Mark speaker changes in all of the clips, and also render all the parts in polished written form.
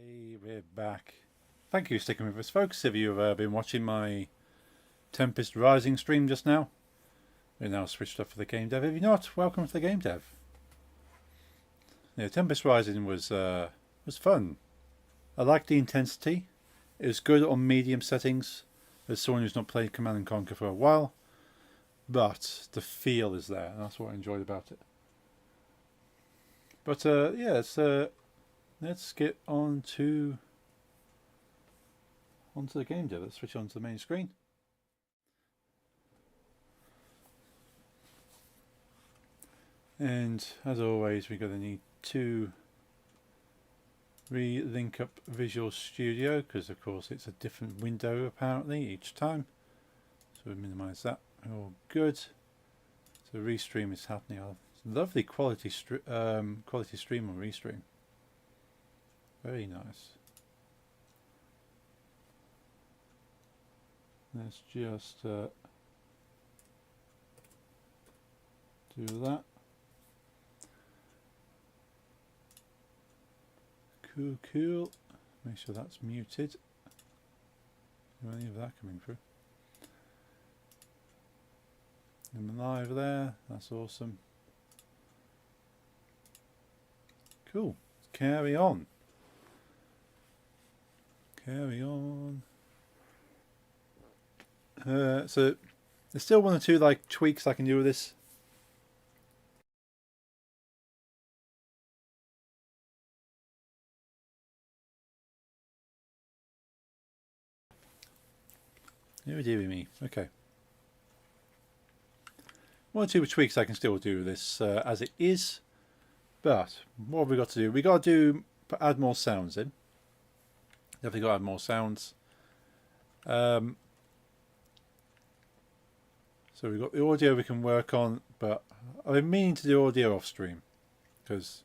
Speaker 1: Hey, we're back. Thank you for sticking with us, folks. If you've been watching my Tempest Rising stream just now, we're now switched up for the game dev. If you're not, welcome to the game dev. Yeah, Tempest Rising was fun. I liked the intensity. It was good on medium settings. As someone who's not played Command and Conquer for a while, but the feel is there, and that's what I enjoyed about it. But yeah, let's get onto the game dev. Let's switch on to the main screen. And as always, we're going to need to re-link up Visual Studio because of course it's a different window apparently each time. So we minimize that. All good. So restream is happening. Lovely quality stream on restream. Very nice. Let's just do that. Cool. Make sure that's muted. No any of that coming through. I'm live there. That's awesome. Cool. Carry on. So there's still one or two like tweaks I can do with this. You're dealing me. Okay. One or two tweaks I can still do with this as it is. But what have we got to do? We got to add more sounds in. Definitely got to add more sounds. So we've got the audio we can work on, but I've been meaning to do audio off stream because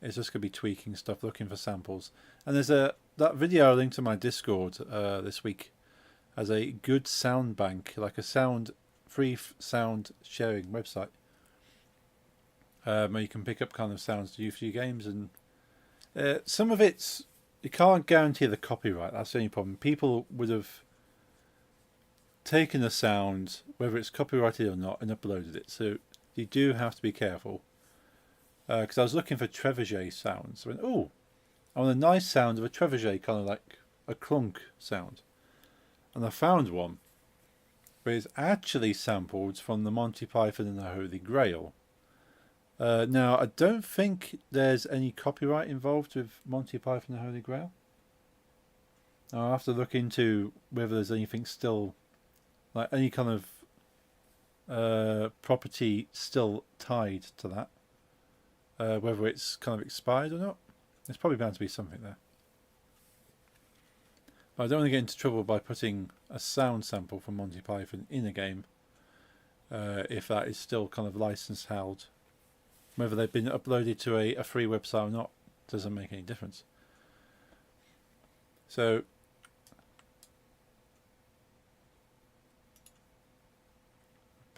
Speaker 1: it's just going to be tweaking stuff, looking for samples. And there's that video I linked to my Discord this week as a good sound bank, like a free sound sharing website. Where you can pick up kind of sounds to use for your games, and some of it's you can't guarantee the copyright. That's the only problem. People would have taken a sound, whether it's copyrighted or not, and uploaded it. So you do have to be careful. Because I was looking for trebuchet sounds. I went, oh, I want a nice sound of a trebuchet, kind of like a clunk sound, and I found one, but it's actually sampled from the Monty Python and the Holy Grail. Now, I don't think there's any copyright involved with Monty Python and the Holy Grail. I'll have to look into whether there's anything still, like any kind of property still tied to that. Whether it's kind of expired or not. There's probably bound to be something there. But I don't want to get into trouble by putting a sound sample from Monty Python in a game if that is still kind of license held. Whether they've been uploaded to a free website or not doesn't make any difference. So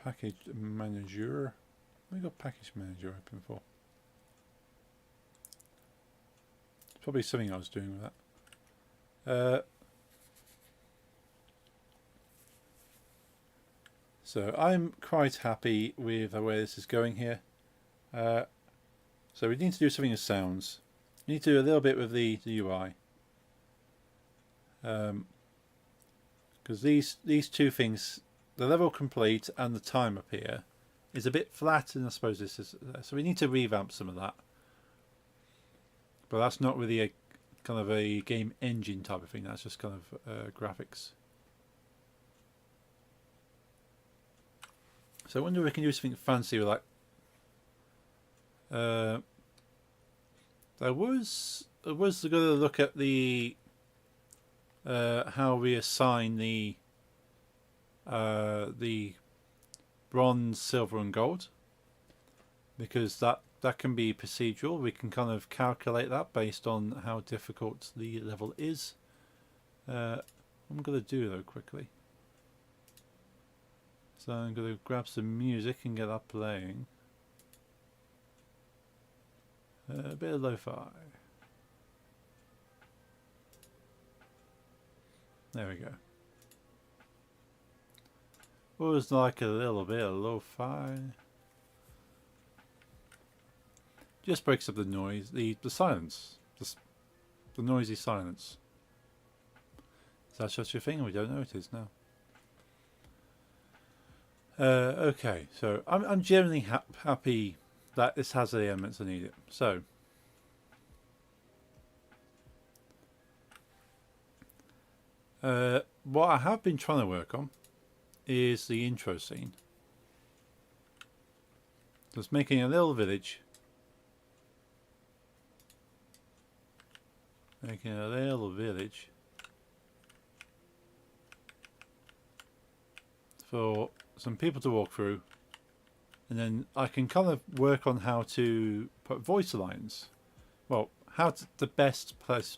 Speaker 1: package manager. What have we got package manager open for? It's probably something I was doing with that. So I'm quite happy with the way this is going here. So we need to do something with sounds. We need to do a little bit with the UI. Because these two things, the level complete and the time up here, is a bit flat, and I suppose this is so we need to revamp some of that. But that's not really a kind of a game engine type of thing. That's just kind of graphics. So I wonder if we can do something fancy with like. I was going to look at the how we assign the bronze, silver, and gold, because that can be procedural. We can kind of calculate that based on how difficult the level is. I'm going to do though quickly. So I'm going to grab some music and get that playing. A bit of lo-fi. There we go. Always like a little bit of lo-fi. Just breaks up the noise, the silence, the noisy silence. Is that just your thing? We don't know it is now. Okay, so I'm generally happy that this has the elements I need it. So what I have been trying to work on is the intro scene. Just making a little village. Making a little village for some people to walk through, and then I can kind of work on how to put voice lines. Well, how to the best place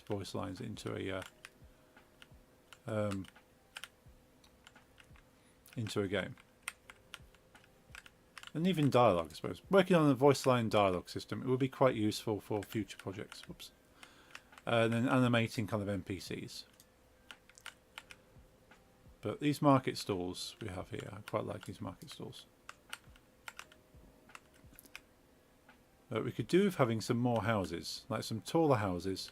Speaker 1: voice lines into a game, and even dialogue. I suppose working on a voice line dialogue system, it would be quite useful for future projects. Whoops. And then animating kind of NPCs. But these market stalls we have here, I quite like these market stalls. But we could do with having some more houses, like some taller houses.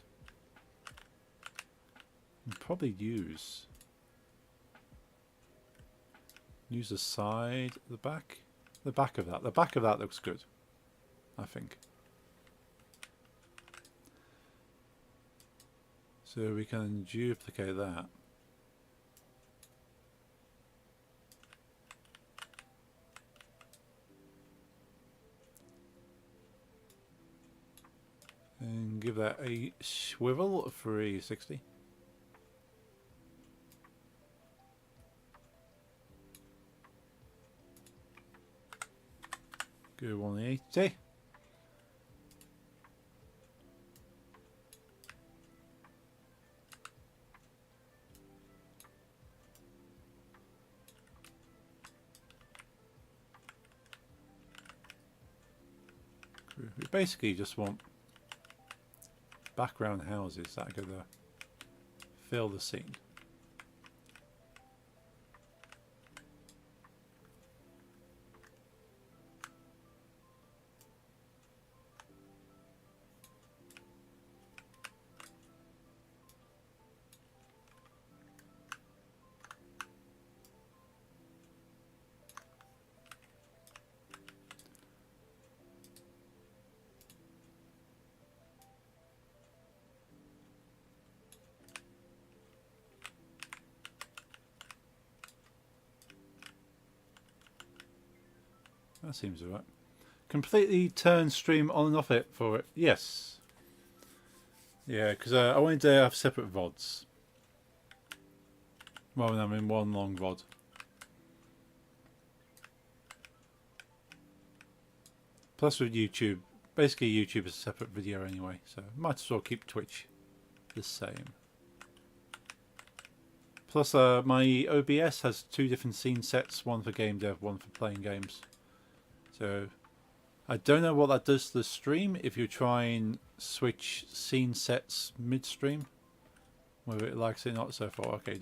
Speaker 1: And probably use the side, the back of that. The back of that looks good, I think. So we can duplicate that. And give that a swivel of 360. Go 180. We basically just want background houses that are going to fill the scene. That seems alright. Completely turn stream on and off it for it. Yes. Yeah, because I wanted to have separate VODs rather than having one long VOD. Plus with YouTube, basically YouTube is a separate video anyway, so might as well keep Twitch the same. Plus my OBS has two different scene sets, one for game dev, one for playing games. So I don't know what that does to the stream if you try and switch scene sets midstream, whether it likes it or not so far. Okay,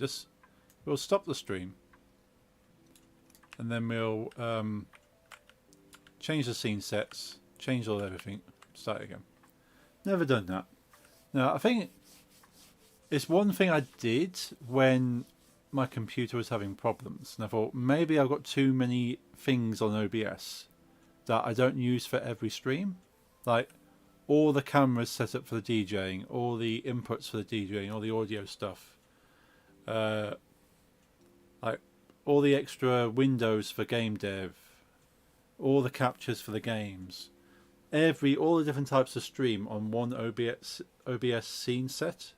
Speaker 1: we'll stop the stream and then we'll change the scene sets, change all everything, start again. Never done that. Now I think it's one thing I did when my computer was having problems, and I thought maybe I've got too many things on OBS that I don't use for every stream, like all the cameras set up for the DJing, all the inputs for the DJing, all the audio stuff, like all the extra windows for game dev, all the captures for the games, all the different types of stream on one OBS scene set.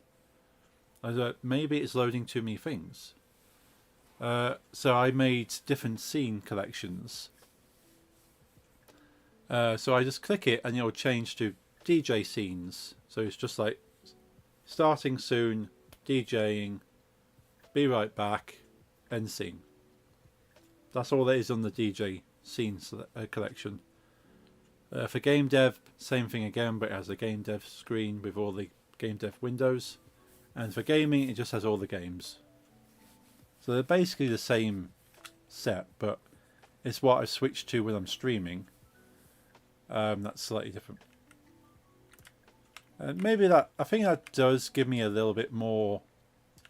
Speaker 1: I thought maybe it's loading too many things, so I made different scene collections. So I just click it and it'll change to DJ scenes. So it's just like starting soon, DJing, be right back, end scene. That's all there is on the DJ scenes collection. For game dev, same thing again, but it has a game dev screen with all the game dev windows. And for gaming, it just has all the games. So they're basically the same set, but it's what I switched to when I'm streaming. That's slightly different. And maybe that, I think that does give me a little bit more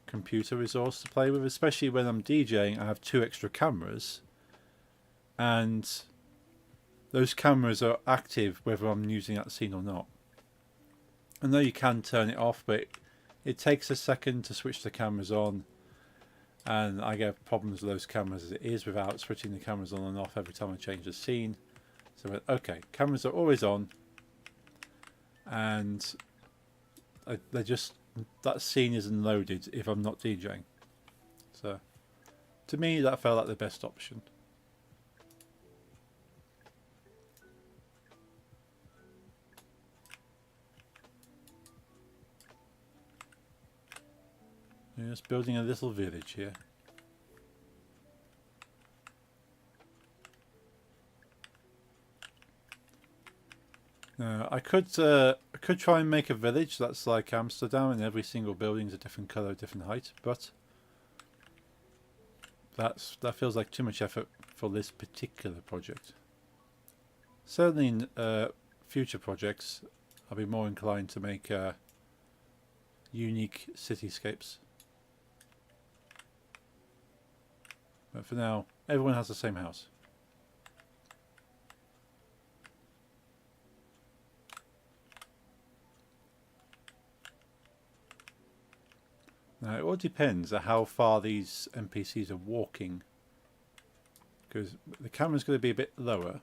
Speaker 1: computer resource to play with, especially when I'm DJing. I have 2 extra cameras, and those cameras are active whether I'm using that scene or not. I know you can turn it off, but it takes a second to switch the cameras on, and I get problems with those cameras as it is without switching the cameras on and off every time I change the scene. So okay, cameras are always on, and they just, that scene isn't loaded if I'm not DJing. So to me that felt like the best option. Just building a little village here. I could try and make a village that's like Amsterdam, and every single building's a different colour, different height, but that feels like too much effort for this particular project. Certainly in future projects, I'll be more inclined to make unique cityscapes. But for now, everyone has the same house. Now it all depends on how far these NPCs are walking, because the camera's going to be a bit lower.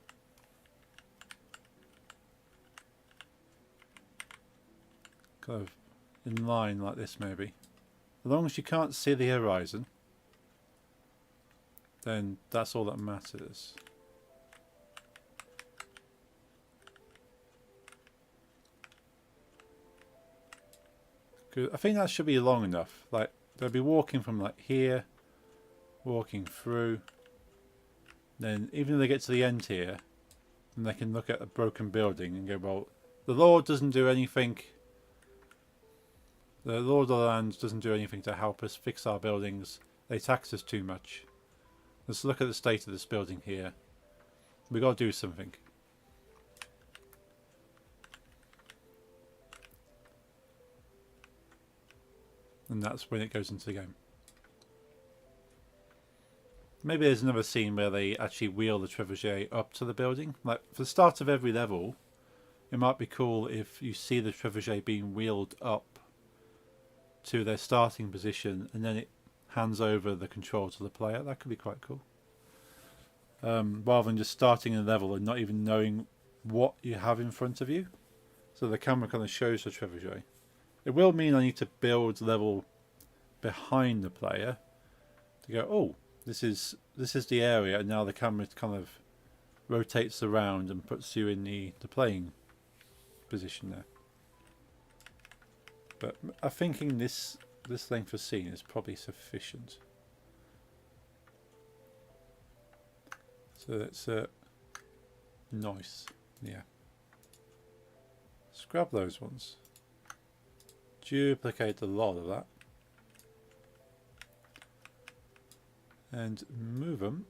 Speaker 1: Kind of in line like this maybe. As long as you can't see the horizon, then that's all that matters. I think that should be long enough. Like they'll be walking from like here, walking through. Then even if they get to the end here, then they can look at a broken building and go, well, the Lord doesn't do anything. The Lord of the Lands doesn't do anything to help us fix our buildings. They tax us too much. Let's look at the state of this building here. We got to do something. And that's when it goes into the game. Maybe there's another scene where they actually wheel the trebuchet up to the building. Like for the start of every level, it might be cool if you see the trebuchet being wheeled up to their starting position and then it hands over the control to the player. That could be quite cool. Rather than just starting a level and not even knowing what you have in front of you. So the camera kind of shows the trebuchet. It will mean I need to build level behind the player to go, oh, this is the area, and now the camera kind of rotates around and puts you in the playing position there. But I'm thinking this length of scene is probably sufficient. So that's nice. Yeah. Scrub those ones. Duplicate a lot of that. And move them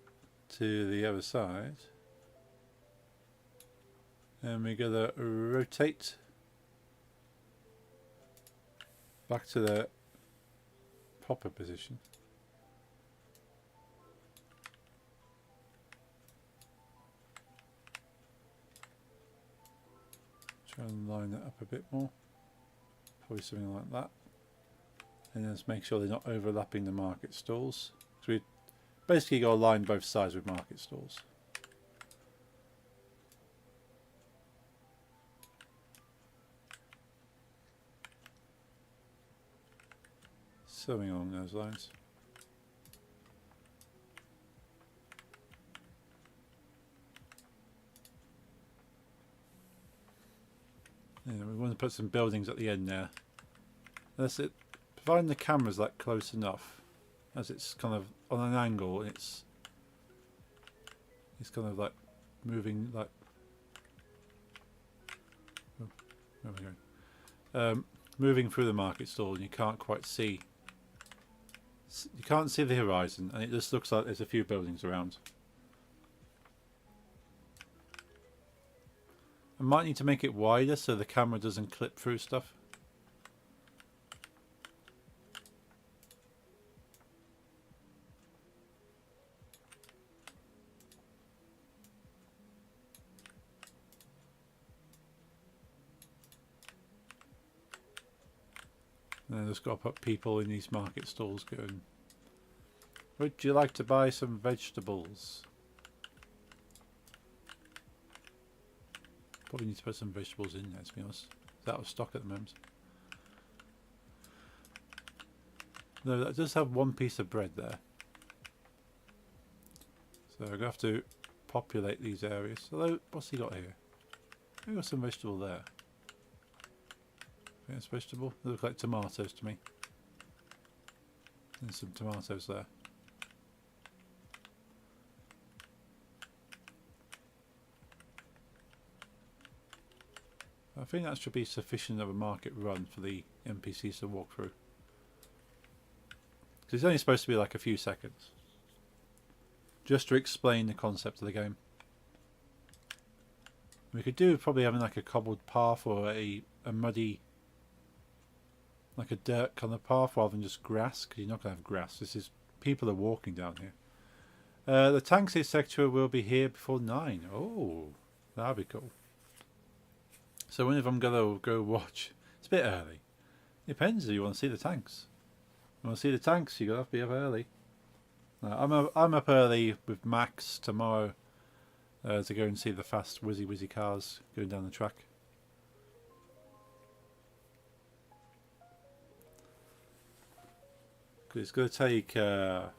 Speaker 1: to the other side. And we're going to rotate back to the proper position. Try and line that up a bit more. Probably something like that. And then just make sure they're not overlapping the market stalls. So we basically got to line both sides with market stalls. Something along those lines. Yeah, we want to put some buildings at the end there. That's it. Providing the camera's like close enough, as it's kind of on an angle, it's kind of like moving like. Oh, where are we going? moving through the market stall and you can't quite see. You can't see the horizon, and it just looks like there's a few buildings around. I might need to make it wider so the camera doesn't clip through stuff. And I just got to put people in these market stalls going, would you like to buy some vegetables? Probably need to put some vegetables in there, to be honest. It's out of stock at the moment. No, that does have one piece of bread there. So I'm going to have to populate these areas. Although, what's he got here? He got some vegetable there. It's vegetable. They look like tomatoes to me. There's some tomatoes there. I think that should be sufficient of a market run for the NPCs to walk through. Because it's only supposed to be like a few seconds. Just to explain the concept of the game. We could do probably having like a cobbled path or a muddy, like a dirt kind of path rather than just grass, because you're not going to have grass. This is, people are walking down here. The tanks sector will be here before 9. Oh, that'd be cool. So when if I'm going to go watch, it's a bit early. Depends if you want to see the tanks. If you want to see the tanks, you're going to have to be up early. I'm up early with Max tomorrow to go and see the fast whizzy cars going down the track. Because it's going to take... can't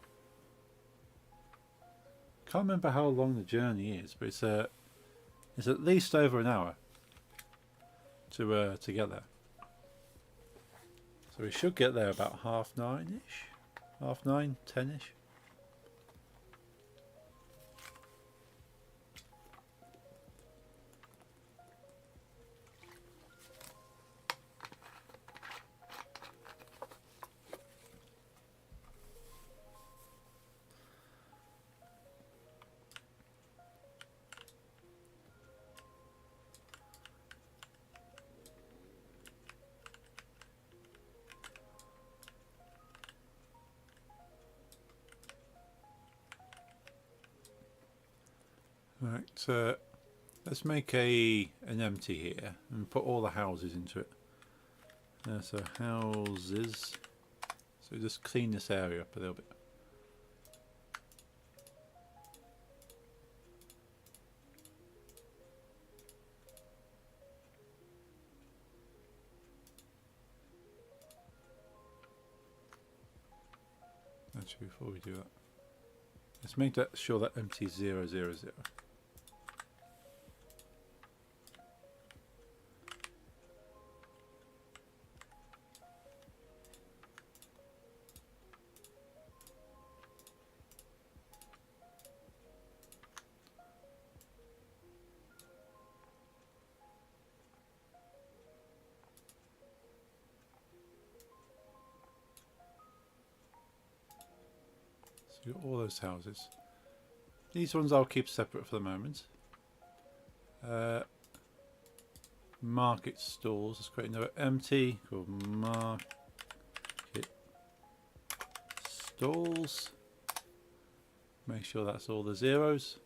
Speaker 1: remember how long the journey is, but it's at least over an hour to get there. So we should get there about 9:30ish, 9:30, 10ish. Right, let's make an empty here and put all the houses into it. So houses. So just clean this area up a little bit. Actually, before we do that, let's make that sure that empty 0, 0, 0. So you've got all those houses. These ones I'll keep separate for the moment. Market stalls. Let's create another empty called market stalls. Make sure that's all the zeros.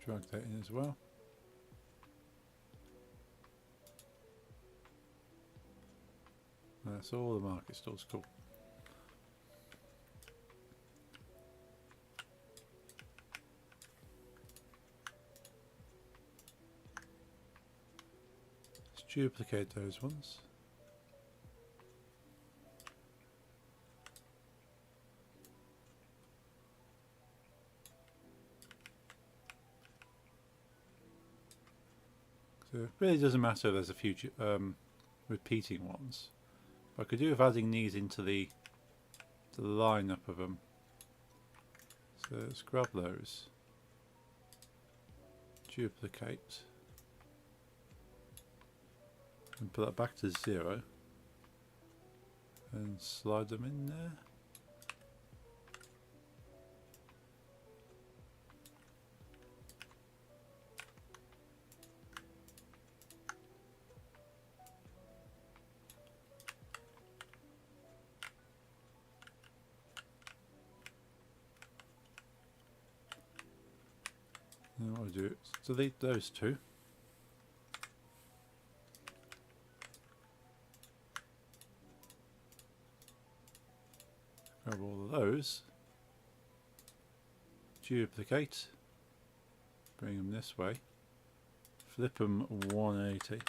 Speaker 1: Drag that in as well. That's all the market stalls. Cool. Let's duplicate those ones. So it really doesn't matter if there's a few repeating ones. But I could do with adding these into the lineup of them. So let's grab those. Duplicate. And put that back to 0. And slide them in there. And what I'll do is delete those two. Grab all of those. Duplicate. Bring them this way. Flip them 180.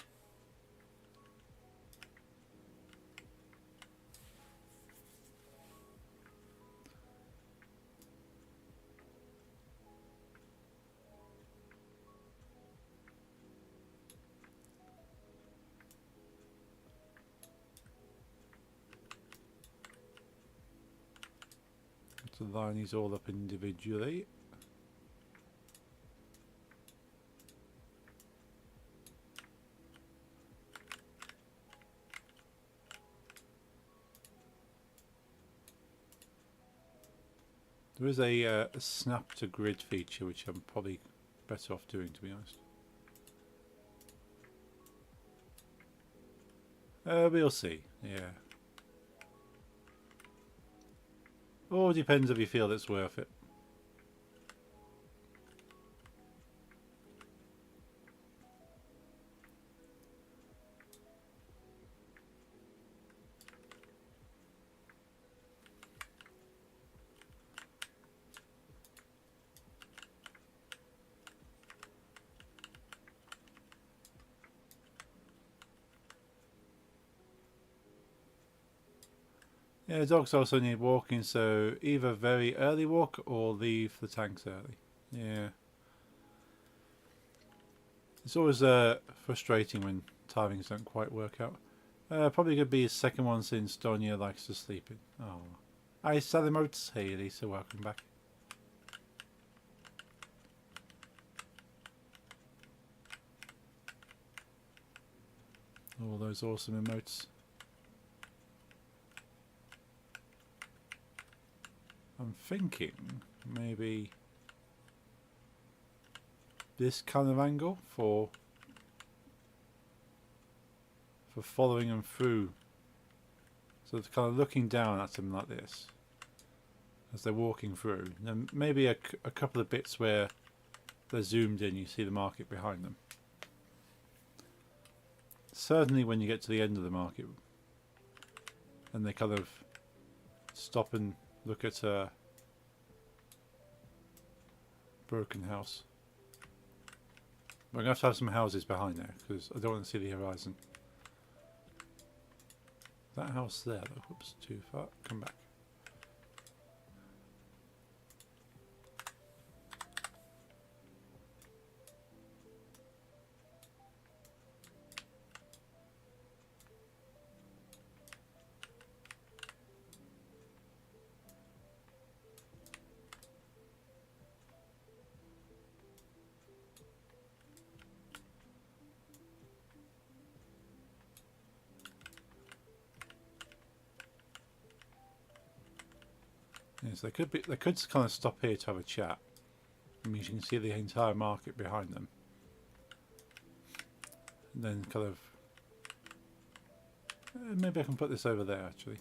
Speaker 1: To line these all up individually. There is a snap to grid feature which I'm probably better off doing, to be honest. We'll see, yeah. Or depends if you feel it's worth it. Yeah, dogs also need walking, so either very early walk or leave the tanks early. Yeah. It's always frustrating when timings don't quite work out. Probably could be his second one since Donya likes to sleep in. Oh. Hi Salimotes. Hey Lisa, welcome back. All those awesome emotes. I'm thinking maybe this kind of angle for following them through. So it's kind of looking down at them like this as they're walking through. And maybe a couple of bits where they're zoomed in, you see the market behind them. Certainly when you get to the end of the market and they kind of stop and look at a broken house. We're going to have some houses behind there because I don't want to see the horizon. That house there, though, whoops, too far. Come back. Yes, they could kind of stop here to have a chat. I mean, you can see the entire market behind them. And then kind of maybe I can put this over there actually.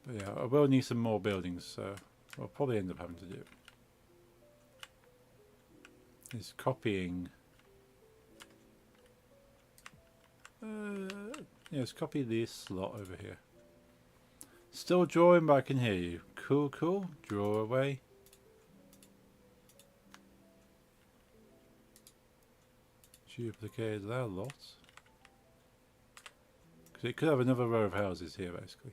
Speaker 1: But yeah, I will need some more buildings, so I'll probably end up having to do is copying. Yes, copy this slot over here. Still drawing, but I can hear you. Cool, cool. Draw away. Duplicated that a lot. Because it could have another row of houses here, basically.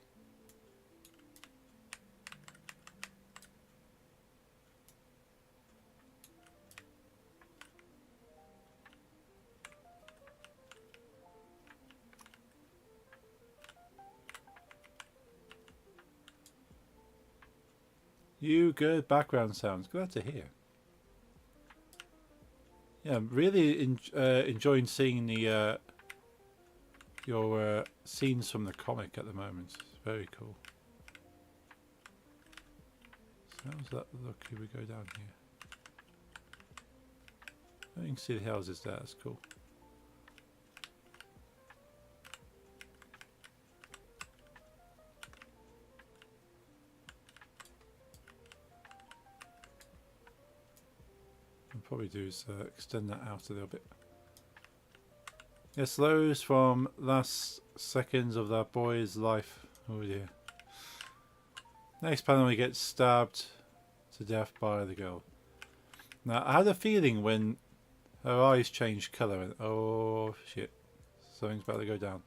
Speaker 1: You good background sounds. Glad to hear. Yeah, I'm really enjoying seeing the your scenes from the comic at the moment. It's very cool. So how's that look? Here we go down here. Oh, you can see the houses there. That's cool. I'll probably do is extend that out a little bit. Yes, those from last seconds of that boy's life. Oh dear. Next panel, he gets stabbed to death by the girl. Now, I had a feeling when her eyes changed colour, and oh shit, something's about to go down.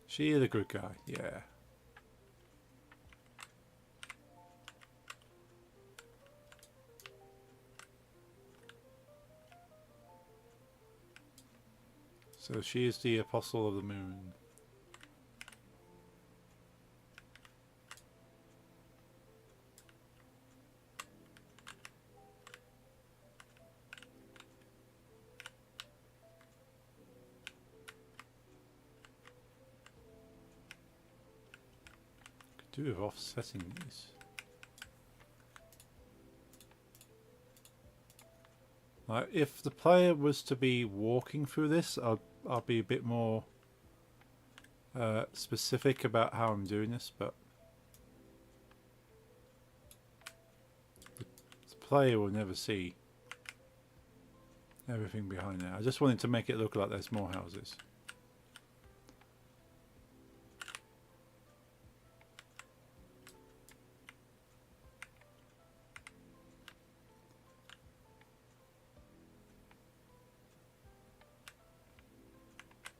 Speaker 1: She is a good guy, yeah. So she is the apostle of the moon. Could do with offsetting these. Like, if the player was to be walking through this, I'll be a bit more specific about how I'm doing this, but the player will never see everything behind there. I just wanted to make it look like there's more houses.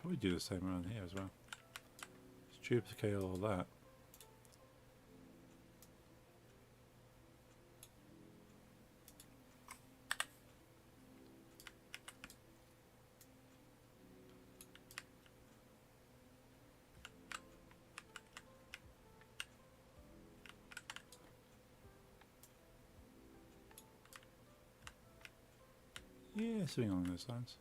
Speaker 1: Probably do the same around here as well. Just duplicate all that. Yeah, something along those lines.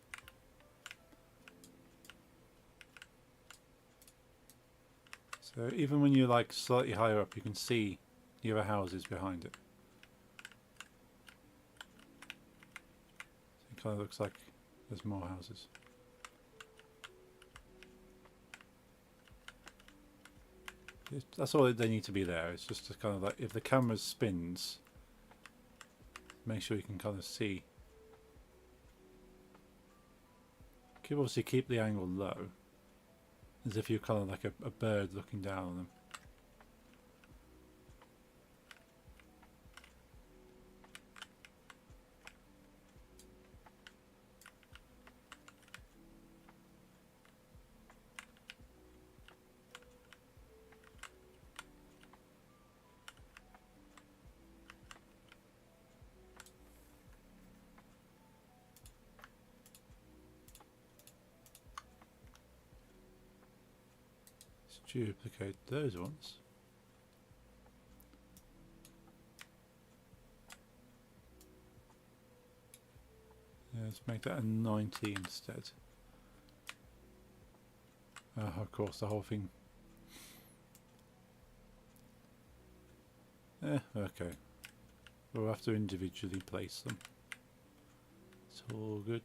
Speaker 1: So even when you're like slightly higher up, you can see the other houses behind it. So it kind of looks like there's more houses. That's all they need to be there. It's just to kind of like, if the camera spins, make sure you can kind of see. You can obviously keep the angle low, as if you're kind of like a bird looking down on them. Duplicate those ones. Yeah, let's make that a 90 instead. Of course, the whole thing. Okay. We'll have to individually place them. It's all good.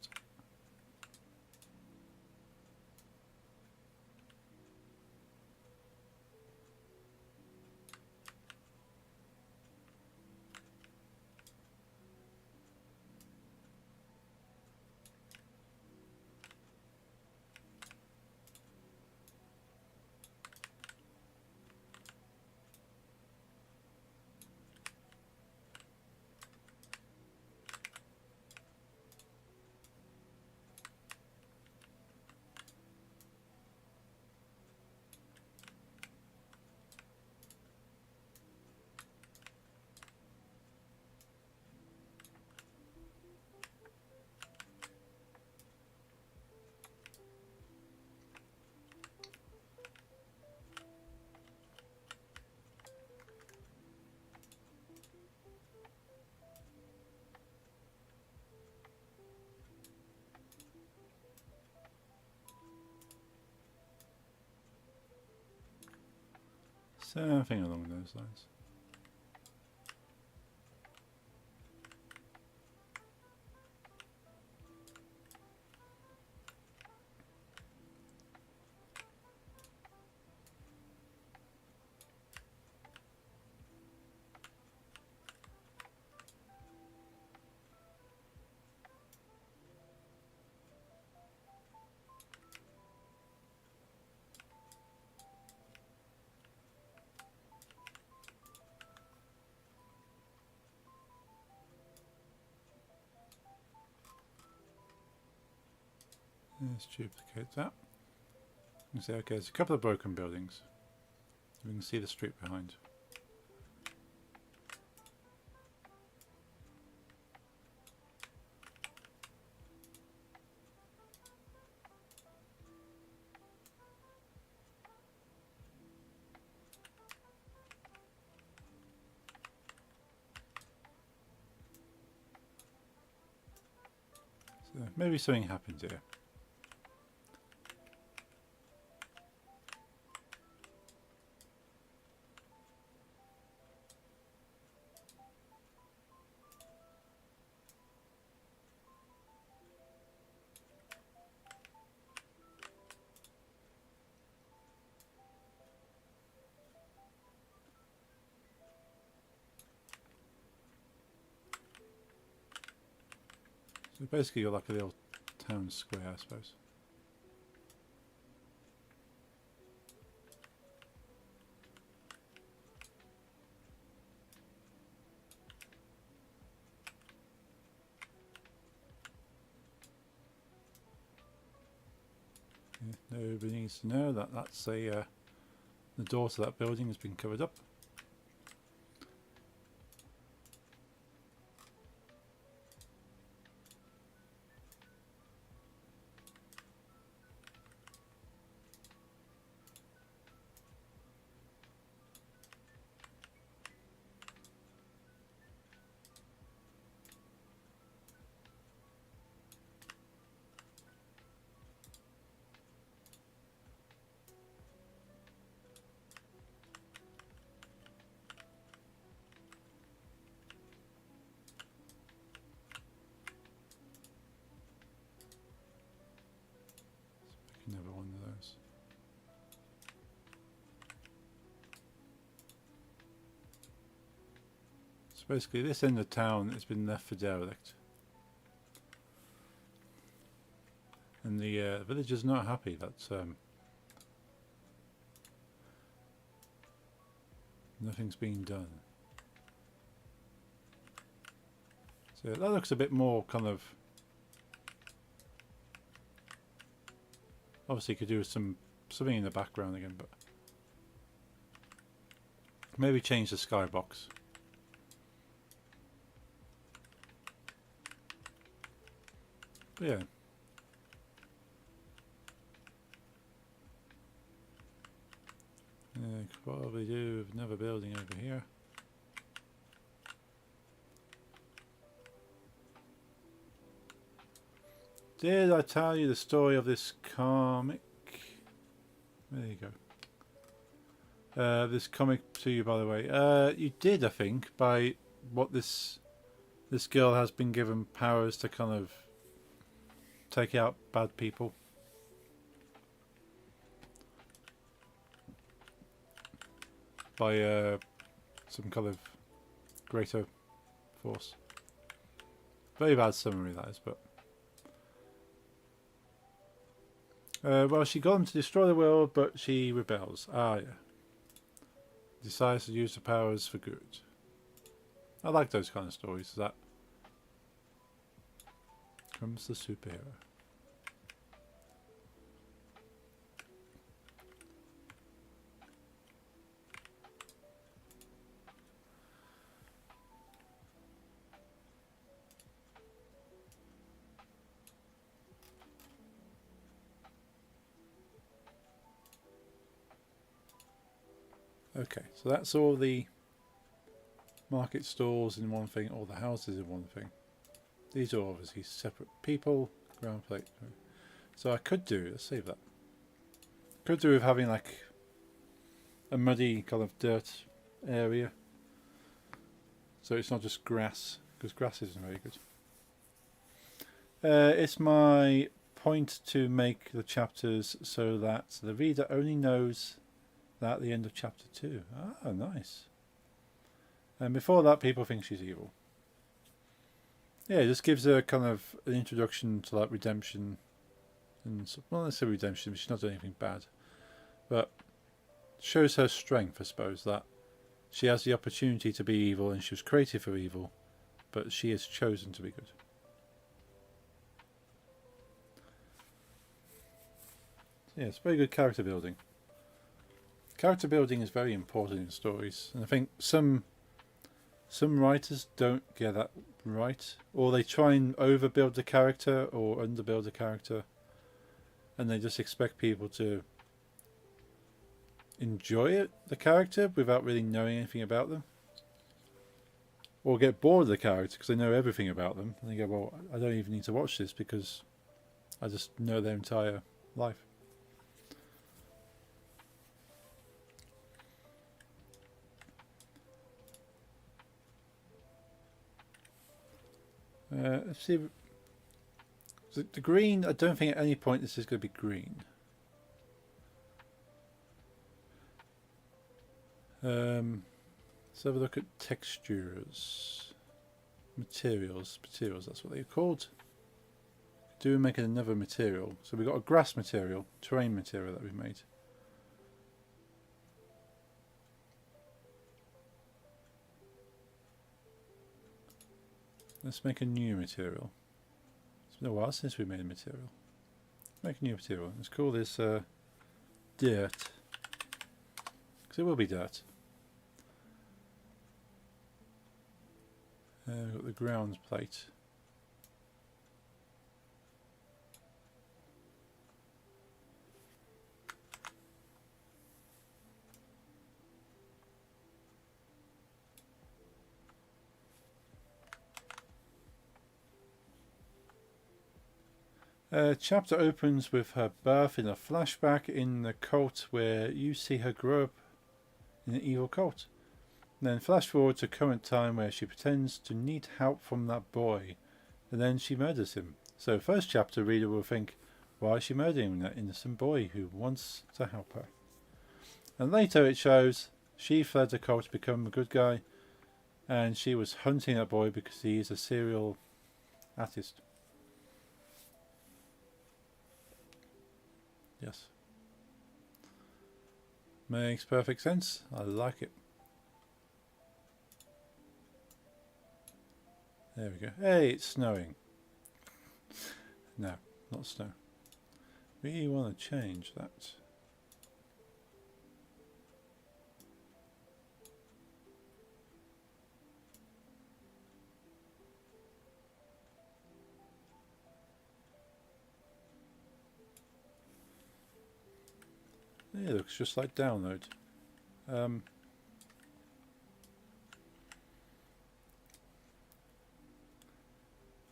Speaker 1: Something along those lines. Let's duplicate that. You can say, okay, there's a couple of broken buildings. We can see the street behind. So maybe something happened here. So basically you're like a little town square, I suppose. Yeah, nobody needs to know that that's a the door to that building has been covered up. Never one of those. So basically this end of town has been left for derelict. And the villagers are not happy that nothing's being done. So that looks a bit more kind of... Obviously could do with something in the background again, but maybe change the skybox. But yeah. Could probably do another building over here. Did I tell you the story of this comic? There you go. This comic to you, by the way. You did, I think, by what this girl has been given powers to kind of take out bad people. By some kind of greater force. Very bad summary that is, but... well, she got him to destroy the world, but she rebels. Ah, yeah. Decides to use the powers for good. I like those kind of stories. That comes the superhero. Okay, so that's all the market stalls in one thing, all the houses in one thing. These are obviously separate people, ground plate. So I could do, let's save that. Could do with having like a muddy kind of dirt area. So it's not just grass, because grass isn't very good. It's my point to make the chapters so that the reader only knows that at the end of chapter 2. Ah, nice. And before that, people think she's evil. Yeah, it just gives her kind of an introduction to like redemption. And well, let's say redemption, but she's not doing anything bad. But shows her strength, I suppose, that she has the opportunity to be evil and she was created for evil, but she has chosen to be good. Yeah, it's very good character building. Character building is very important in stories, and I think some writers don't get that right, or they try and overbuild the character or underbuild the character, and they just expect people to enjoy the character without really knowing anything about them, or get bored of the character because they know everything about them, and they go, well, I don't even need to watch this because I just know their entire life. Let's see. The green, I don't think at any point this is going to be green. Let's have a look at textures. Materials, that's what they're called. Do make another material. So we've got a grass material, terrain material that we've made. Let's make a new material. It's been a while since we made a material. Make a new material. Let's call this dirt. Because it will be dirt. We've got the ground plate. Chapter opens with her birth in a flashback in the cult where you see her grow up in an evil cult. Then flash forward to current time where she pretends to need help from that boy, and then she murders him. So first chapter, reader will think, why is she murdering that innocent boy who wants to help her? And later it shows she fled the cult to become a good guy, and she was hunting that boy because he is a serial artist. Yes. Makes perfect sense. I like it. There we go. Hey, it's snowing. No, not snow. We want to change that. Yeah, it looks just like download.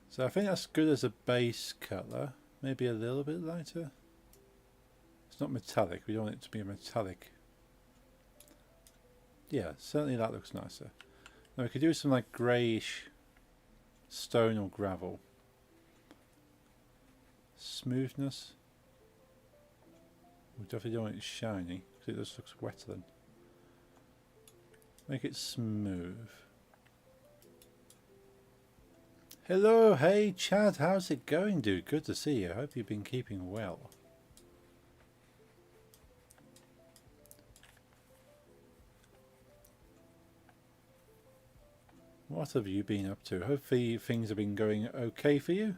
Speaker 1: So I think that's good as a base colour. Maybe a little bit lighter. It's not metallic. We don't want it to be a metallic. Yeah, certainly that looks nicer. Now we could do some like greyish stone or gravel. Smoothness. We definitely don't want it shiny because it just looks wetter then. Make it smooth. Hello, hey Chad, how's it going, dude? Good to see you. I hope you've been keeping well. What have you been up to? Hopefully things have been going okay for you.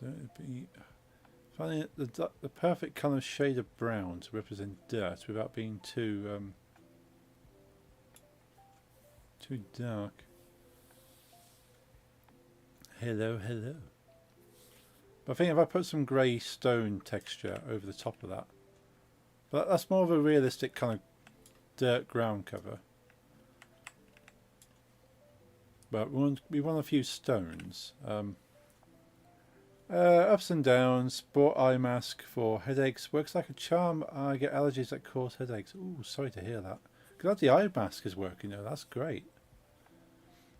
Speaker 1: Don't be finding the perfect kind of shade of brown to represent dirt without being too dark. Hello, hello. But I think if I put some grey stone texture over the top of that, but that's more of a realistic kind of dirt ground cover. But we want a few stones. Ups and downs. Bought eye mask for headaches. Works like a charm. I get allergies that cause headaches. Ooh, sorry to hear that. Glad the eye mask is working though. That's great.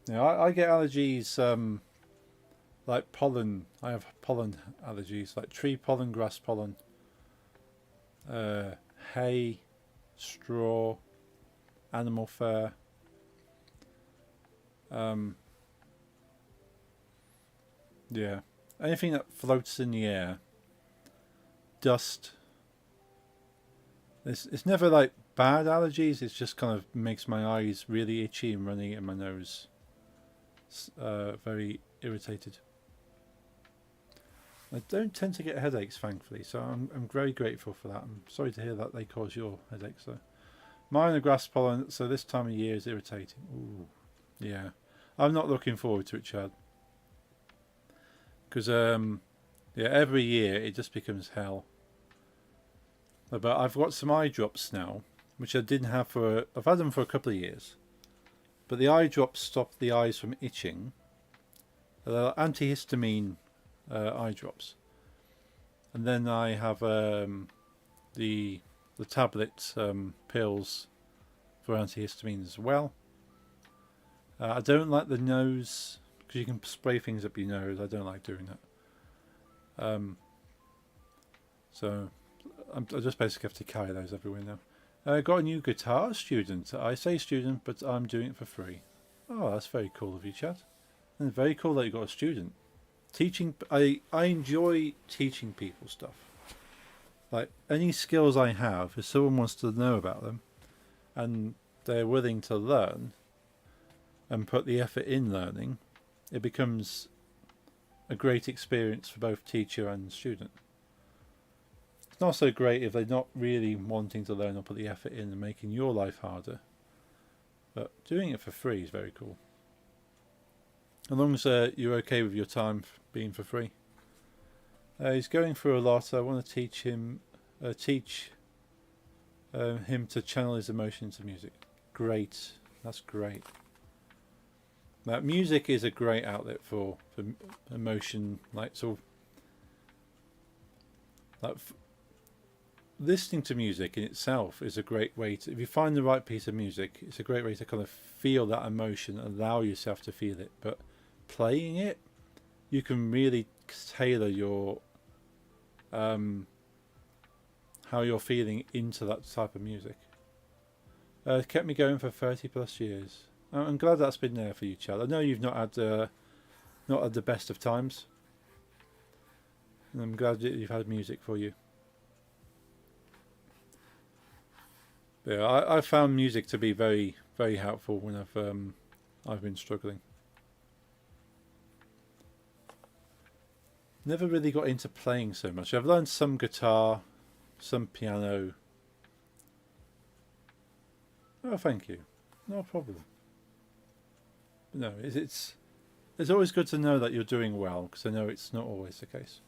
Speaker 1: Now I get allergies like pollen. I have pollen allergies like tree pollen, grass pollen, hay, straw, animal fur. Yeah, anything that floats in the air, dust. It's never like bad allergies. It just kind of makes my eyes really itchy and running in my nose. Very irritated. I don't tend to get headaches, thankfully, so I'm very grateful for that. I'm sorry to hear that they cause your headaches, though. Mine are grass pollen, so this time of year is irritating. Ooh, yeah. I'm not looking forward to it, Chad. Because, yeah, every year it just becomes hell. But I've got some eye drops now, which I didn't have for... I've had them for a couple of years. But the eye drops stop the eyes from itching. They're antihistamine eye drops. And then I have the tablet pills for antihistamine as well. I don't like the nose, because you can spray things up your nose. I don't like doing that. So I just basically have to carry those everywhere now. I got a new guitar, student. I say student, but I'm doing it for free. Oh, that's very cool of you, Chad. And very cool that you got a student. Teaching, I enjoy teaching people stuff. Like, any skills I have, if someone wants to know about them, and they're willing to learn, and put the effort in learning, it becomes a great experience for both teacher and student. It's not so great if they're not really wanting to learn or put the effort in and making your life harder. But doing it for free is very cool. As long as you're okay with your time being for free. He's going through a lot. I want to teach him to channel his emotions into music. Great. That's great. Music is a great outlet for emotion, like sort of like listening to music in itself is a great way to, if you find the right piece of music, it's a great way to kind of feel that emotion, allow yourself to feel it. But playing it, you can really tailor your how you're feeling into that type of music. It kept me going for 30 plus years. I'm glad that's been there for you, Chad. I know you've not had the best of times, and I'm glad that you've had music for you. But yeah, I found music to be very, very helpful when I've been struggling. Never really got into playing so much. I've learned some guitar, some piano. Oh, thank you. No problem. No, it's always good to know that you're doing well, because I know it's not always the case.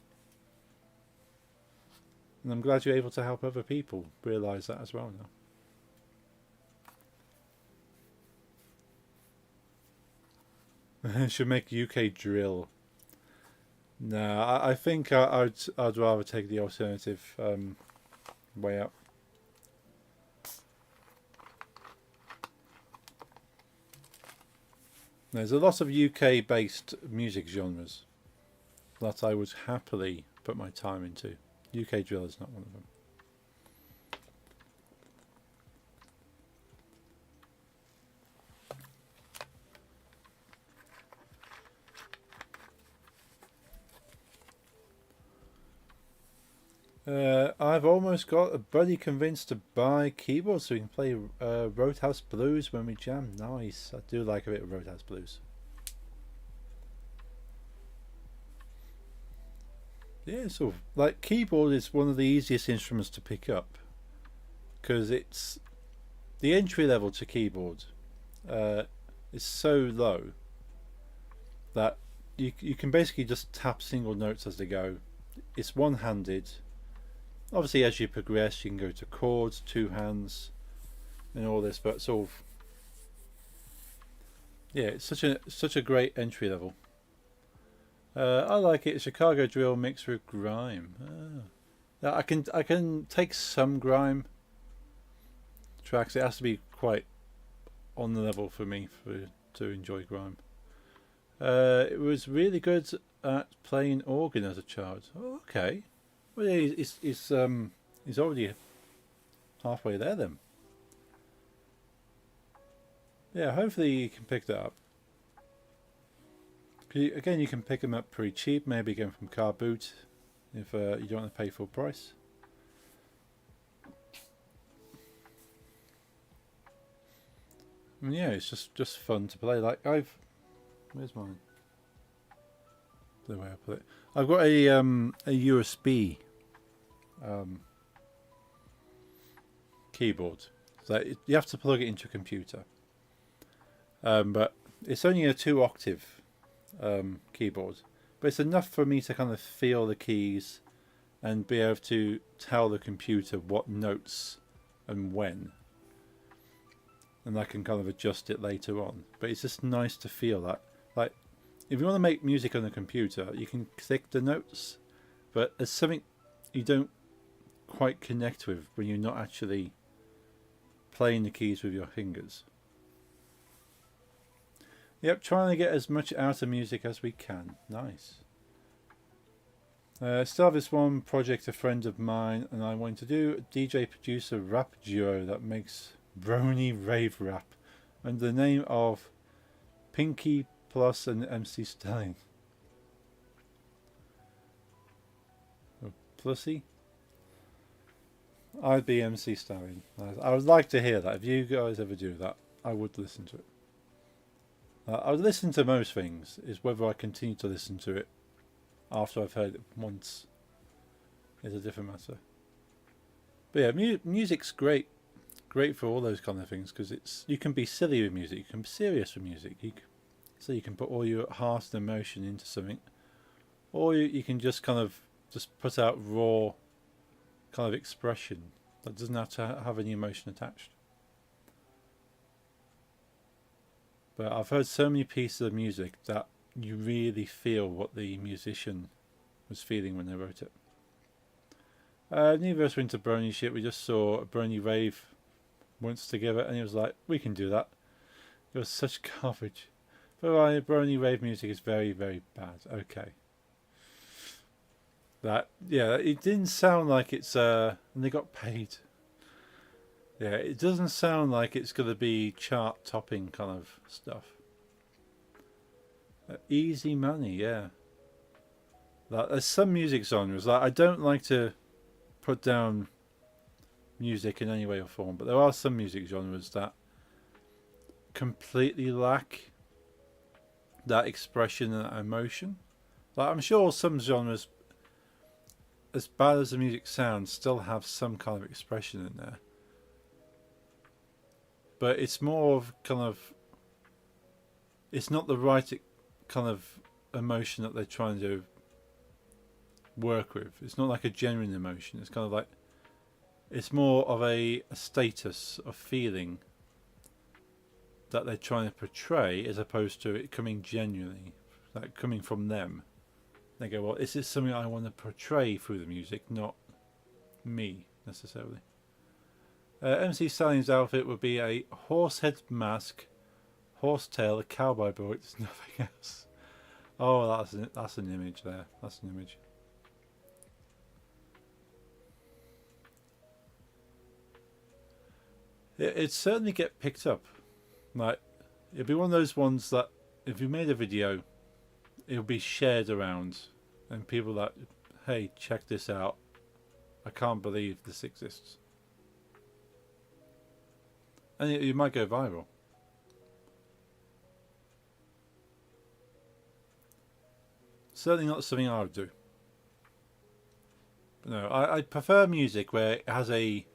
Speaker 1: And I'm glad you're able to help other people realise that as well now. Should make UK drill. No, I think I'd rather take the alternative way out. There's a lot of UK-based music genres that I would happily put my time into. UK drill is not one of them. I've almost got a buddy convinced to buy keyboards so we can play Roadhouse Blues when we jam. Nice. I do like a bit of Roadhouse Blues. Yeah, so like keyboard is one of the easiest instruments to pick up because it's the entry level to keyboard is so low that you can basically just tap single notes as they go. It's one-handed. Obviously, as you progress, you can go to chords, two hands, and all this. But sort of, Yeah, it's such a great entry level. I like it. Chicago drill mixed with grime. Now, I can take some grime tracks. It has to be quite on the level for me to enjoy grime. It was really good at playing organ as a child. Oh, okay. Well, yeah, he's already halfway there then. Yeah, hopefully you can pick that up. Again, you can pick them up pretty cheap. Maybe again from Car Boot if you don't want to pay full price. And yeah, it's just fun to play. Like where's mine? The way I put it. I've got a USB keyboard. So you have to plug it into a computer. But it's only a 2-octave keyboard. But it's enough for me to kind of feel the keys and be able to tell the computer what notes and when. And I can kind of adjust it later on. But it's just nice to feel that. Like, if you want to make music on a computer, you can click the notes. But there's something you don't quite connect with when you're not actually playing the keys with your fingers. Yep, trying to get as much out of music as we can. Nice. Still have this one project a friend of mine and I want to do a DJ producer rap duo that makes brony rave rap under the name of Pinky Plus and MC Stallion. Oh, Plussy? I'd be MC Stallion. I would like to hear that. If you guys ever do that, I would listen to it. I would listen to most things. Is whether I continue to listen to it after I've heard it once is a different matter. But yeah, music's great for all those kind of things because you can be silly with music, you can be serious with music. So you can put all your heart and emotion into something, or you can just kind of just put out raw kind of expression that doesn't have to have any emotion attached. But I've heard so many pieces of music that you really feel what the musician was feeling when they wrote it. Neither of us were into brony shit. We just saw a brony rave once together and it was like, we can do that. It was such garbage. But brony rave music is very, very bad. Okay. It didn't sound like it's and they got paid. Yeah, it doesn't sound like it's going to be chart topping kind of stuff. Easy money, yeah. Like, there's some music genres. Like, I don't like to put down music in any way or form, but there are some music genres that completely lack that expression and that emotion. Like, I'm sure some genres, as bad as the music sounds, still have some kind of expression in there. But it's more of kind of, it's not the right kind of emotion that they're trying to work with. It's not like a genuine emotion. It's kind of like, it's more of a status of feeling that they're trying to portray as opposed to it coming genuinely, like coming from them. They go, well, is this something I want to portray through the music, not me necessarily. MC Stallion's outfit would be a horse head mask, horsetail, a cowboy boot. There's nothing else. Oh, that's an image there. That's an image. It'd certainly get picked up. Like, it'd be one of those ones that if you made a video, it'll be shared around, and people like, hey, check this out. I can't believe this exists. And you might go viral. Certainly not something I would do. But no, I prefer music where it has a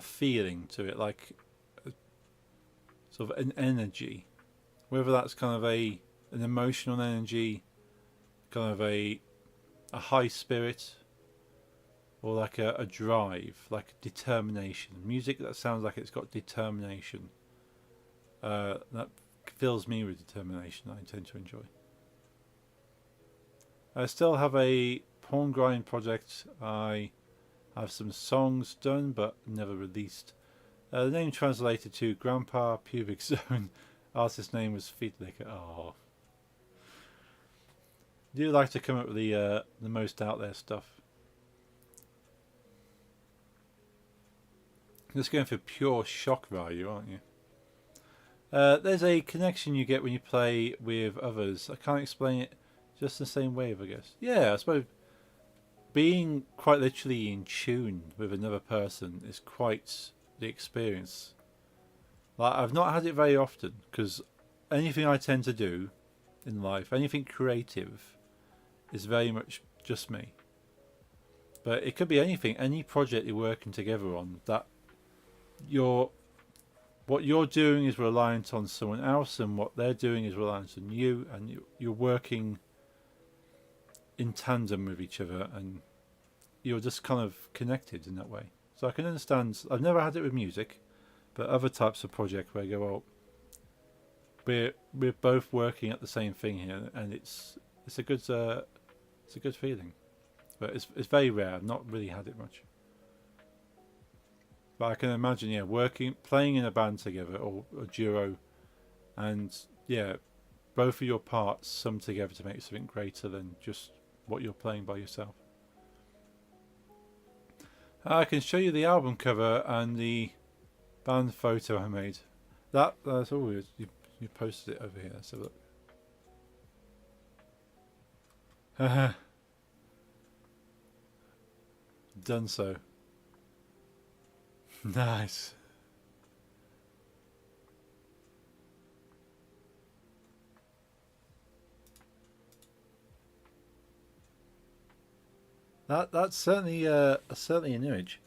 Speaker 1: feeling to it, like sort of an energy. Whether that's kind of an emotional energy, kind of a high spirit, or like a drive, like determination. Music that sounds like it's got determination. That fills me with determination I intend to enjoy. I still have a porn grind project. I have some songs done but never released. The name translated to Grandpa Pubic Zone. Artist name was Feetlicker. Oh. Do you like to come up with the most out there stuff? Just going for pure shock value, aren't you? There's a connection you get when you play with others. I can't explain it just the same way, I guess. Yeah, I suppose being quite literally in tune with another person is quite the experience. Like, I've not had it very often because anything I tend to do in life, anything creative, is very much just me. But it could be anything, any project you're working together on that what you're doing is reliant on someone else, and what they're doing is reliant on you, and you're working in tandem with each other, and you're just kind of connected in that way. So I can understand. I've never had it with music, but other types of project where you go, well, we're both working at the same thing here, and it's a good feeling. But it's very rare. I've not really had it much. But I can imagine, yeah, playing in a band together or a duo, and yeah, both of your parts sum together to make something greater than just what you're playing by yourself. I can show you the album cover and the band photo I made. That's all weird. You posted it over here. Let's have a look. Done so. Nice. That's certainly an image.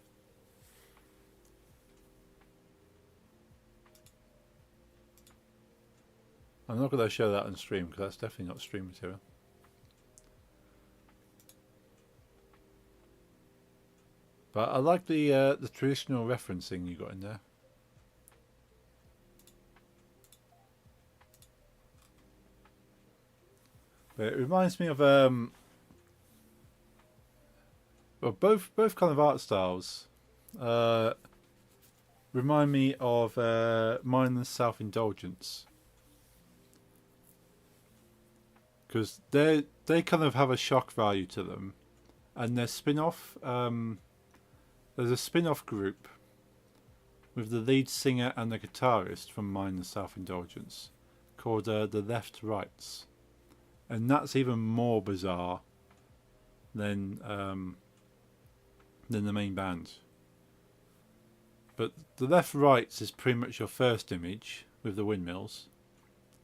Speaker 1: I'm not going to show that on stream because that's definitely not stream material. But I like the traditional referencing you got in there. But it reminds me of well, both kind of art styles remind me of mindless self-indulgence, because they kind of have a shock value to them, and their spin-off. There's a spin-off group with the lead singer and the guitarist from Mindless Self-Indulgence called the Left Rights, and that's even more bizarre than the main band. But the Left Rights is pretty much your first image with the windmills,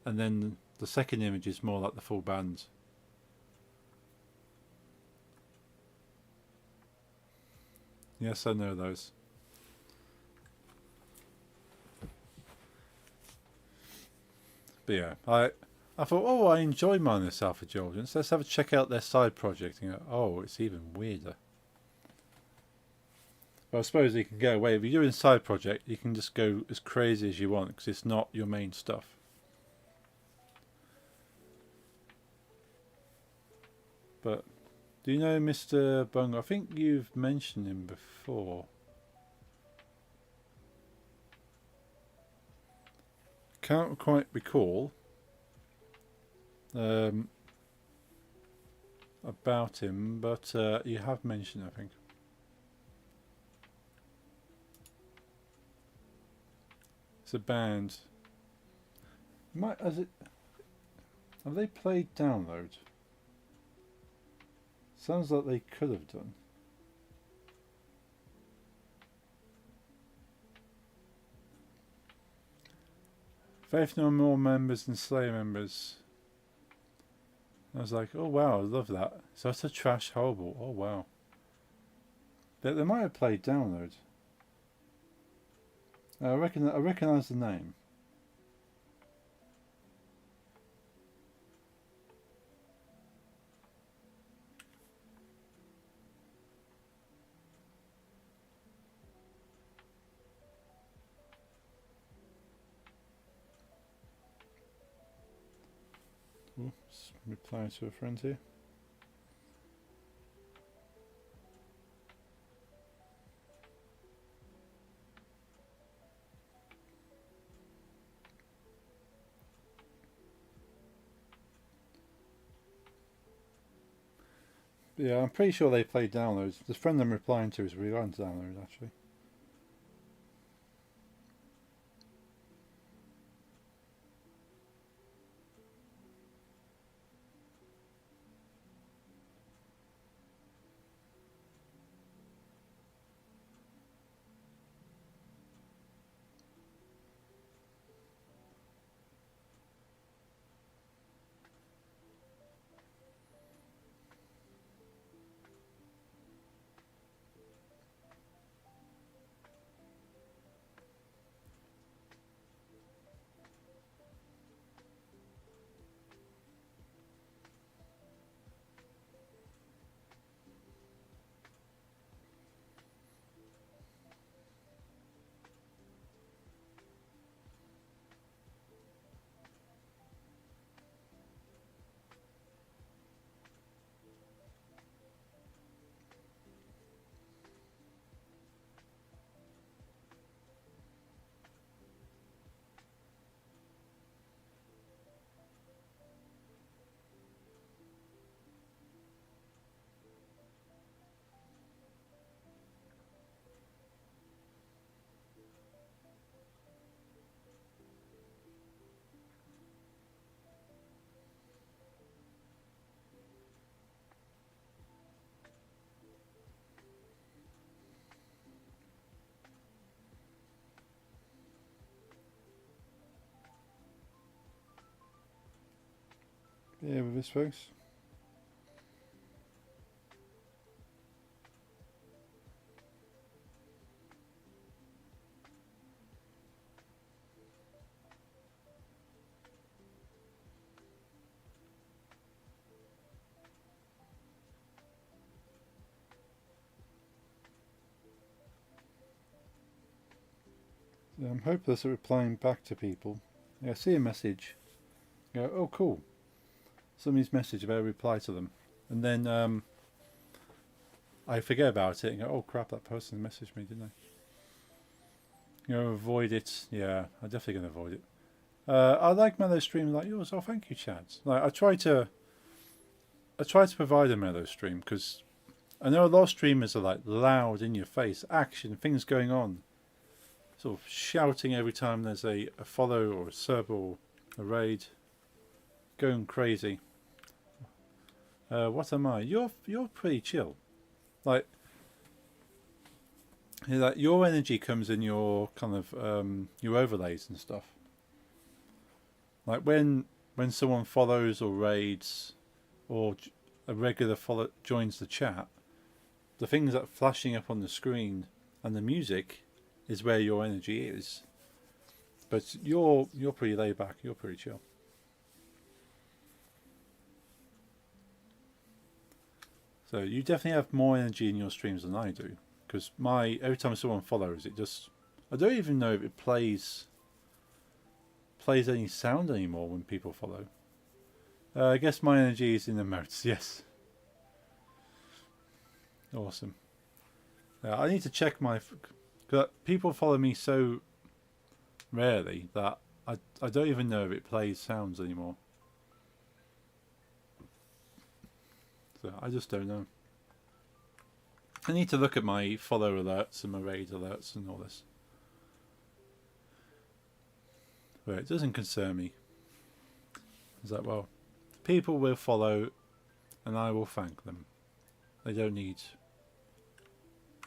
Speaker 1: and then the second image is more like the full band. Yes, I know those. But yeah, I thought, oh, I enjoy Mindless Self-Indulgence. Let's have a check out their side project. And go, oh, it's even weirder. But I suppose you can go away. If you're doing a side project, you can just go as crazy as you want because it's not your main stuff. But do you know Mr. Bungle? I think you've mentioned him before. Can't quite recall about him, but you have mentioned, I think. It's a band. Have they played Download? Sounds like they could have done. Faith No More members and Slayer members. I was like, oh wow, I love that. So it's a trash horrible. Oh wow. They might have played Download. I recognise the name. Oops, replying to a friend here. Yeah, I'm pretty sure they play downloads. The friend I'm replying to is relying to downloads actually. Yeah, with this folks. I'm hopeless at replying back to people. Yeah, I see a message. Go, oh cool. Somebody's message about a reply to them. And then I forget about it and go, oh crap, that person messaged me, didn't I? Avoid it. Yeah, I'm definitely going to avoid it. I like mellow streams like yours. Oh, thank you, Chad. Like I try to provide a mellow stream because I know a lot of streamers are like loud in your face, action, things going on, sort of shouting every time there's a follow or a sub or a raid, going crazy. What am I? You're pretty chill. Like your energy comes in your kind of your overlays and stuff. Like when someone follows or raids, or a regular follow joins the chat, the things that are flashing up on the screen and the music is where your energy is. But you're pretty laid back. You're pretty chill. So you definitely have more energy in your streams than I do. Because every time someone follows, it just, I don't even know if it plays any sound anymore when people follow. I guess my energy is in emotes. Yes. Awesome. I need to check cause people follow me so rarely that I don't even know if it plays sounds anymore. So I just don't know. I need to look at my follow alerts and my raid alerts and all this. But it doesn't concern me. Is that, well, people will follow and I will thank them. They don't need...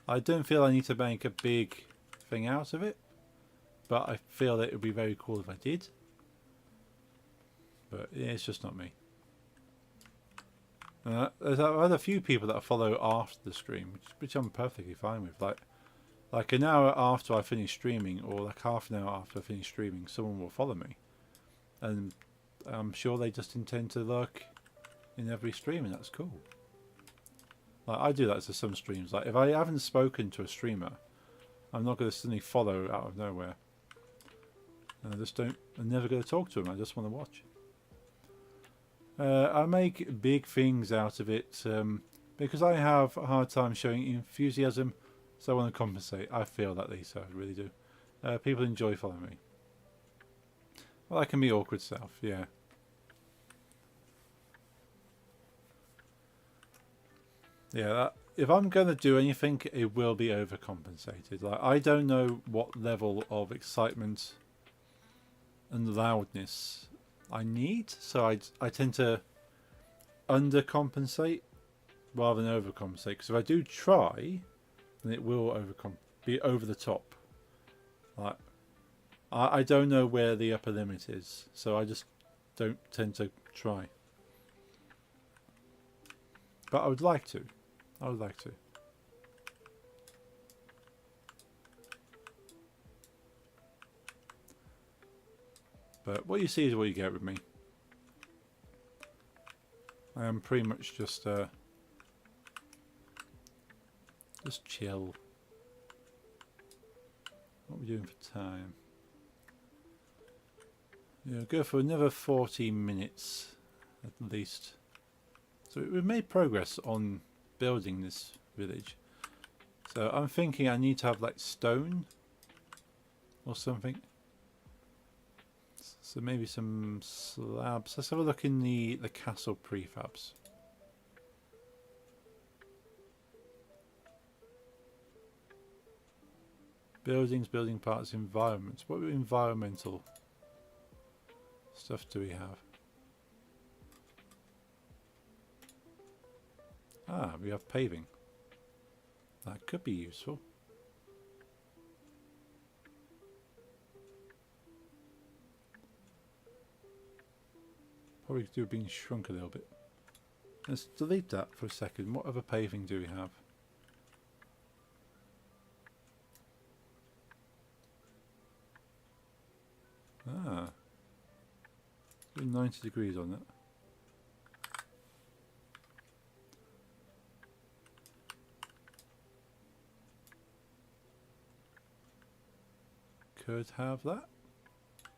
Speaker 1: I don't feel I need to make a big thing out of it, but I feel that it would be very cool if I did. But yeah, it's just not me. There's a few people that I follow after the stream, which I'm perfectly fine with. Like an hour after I finish streaming, or like half an hour after I finish streaming, someone will follow me, and I'm sure they just intend to lurk in every stream, and that's cool. Like I do that to some streams. Like if I haven't spoken to a streamer, I'm not going to suddenly follow out of nowhere. And I'm never going to talk to them. I just want to watch. I make big things out of it because I have a hard time showing enthusiasm, so I want to compensate. I feel that Lisa, I really do. People enjoy following me. Well, that can be awkward stuff, yeah. Yeah, if I'm going to do anything, it will be overcompensated. Like, I don't know what level of excitement and loudness I need, so I tend to undercompensate rather than overcompensate. Because if I do try, then it will be over the top. Like, I don't know where the upper limit is, so I just don't tend to try. But I would like to. I would like to. But what you see is what you get with me. I am pretty much just chill. What are we doing for time? Yeah, go for another 40 minutes at least. So we've made progress on building this village. So I'm thinking I need to have like stone or something. So maybe some slabs. Let's have a look in the castle prefabs. Buildings, building parts, environments. What environmental stuff do we have? Ah, we have paving. That could be useful. Probably do being shrunk a little bit. Let's delete that for a second. What other paving do we have? Ah, 90 degrees on that. Could have that.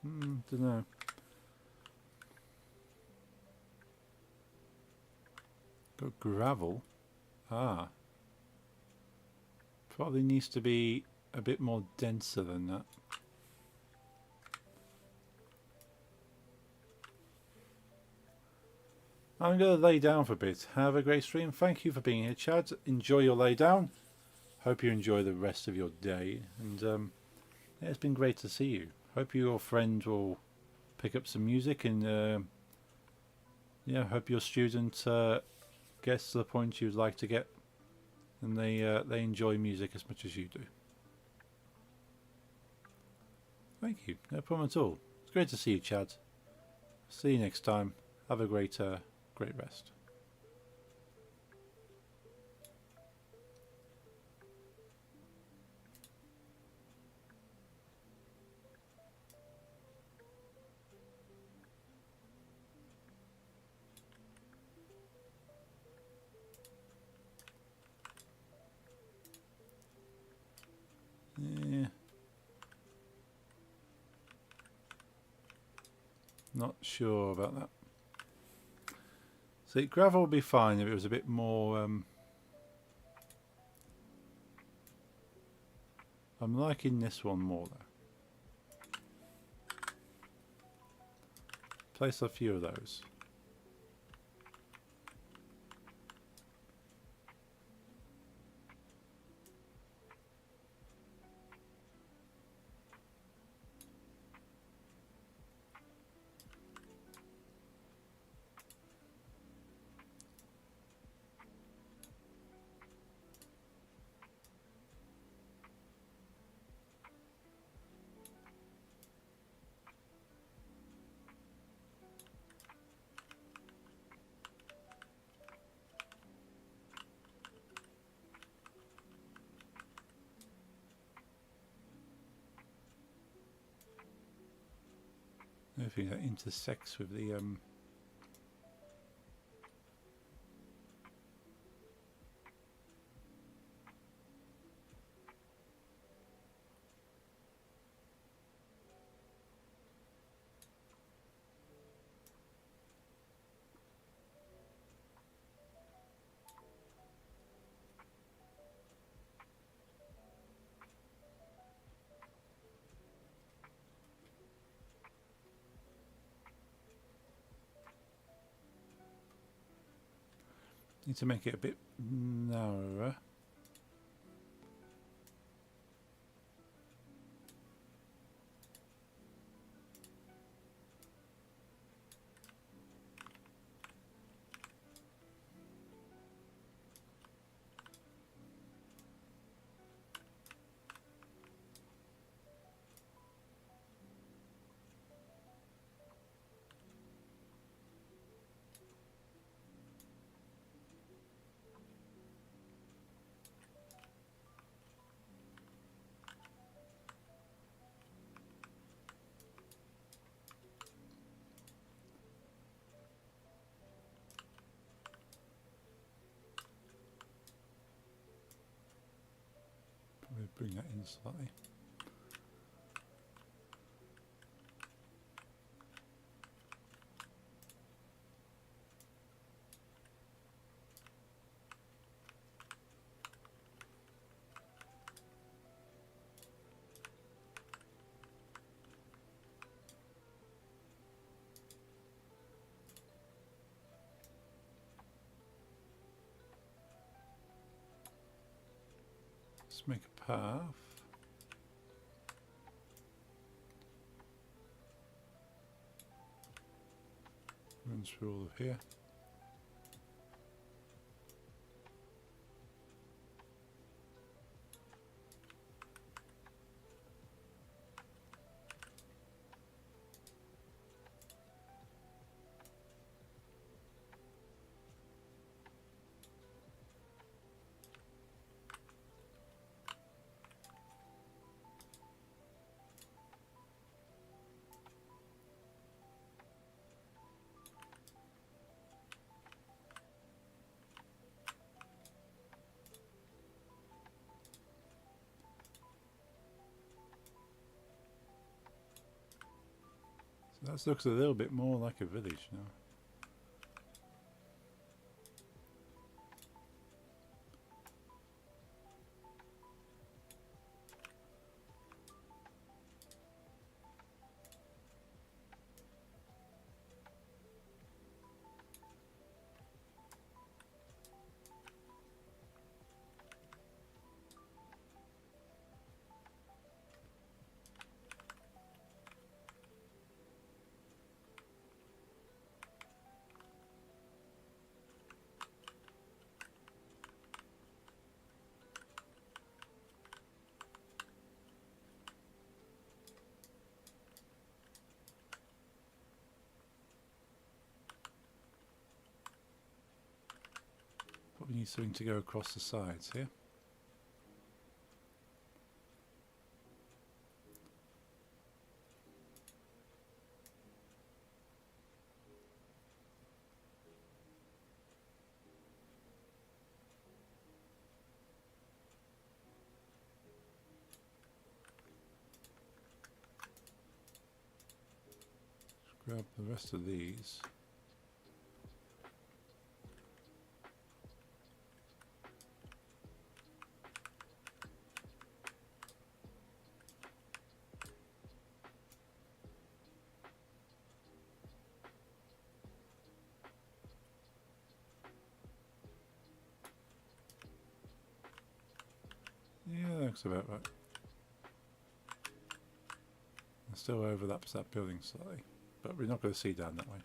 Speaker 1: Don't know. Got gravel. Ah, probably needs to be a bit more denser than that. I'm going to lay down for a bit. Have a great stream. Thank you for being here, Chad. Enjoy your lay down. Hope you enjoy the rest of your day. And yeah, it's been great to see you. Hope your friend will pick up some music. And yeah, hope your student gets to the point you'd like to get. And they enjoy music as much as you do. Thank you. No problem at all. It's great to see you, Chad. See you next time. Have a great rest. Yeah. Not sure about that. See, gravel would be fine if it was a bit more... I'm liking this one more though. Place a few of those. Everything that intersects with the Need to make it a bit narrower. Probably bring that in slightly. Let's make a path. Runs through all of here. So that looks a little bit more like a village now. Probably need something to go across the sides here. Let's grab the rest of these. Yeah, that looks about right. It still overlaps that building slightly, but we're not going to see down that way.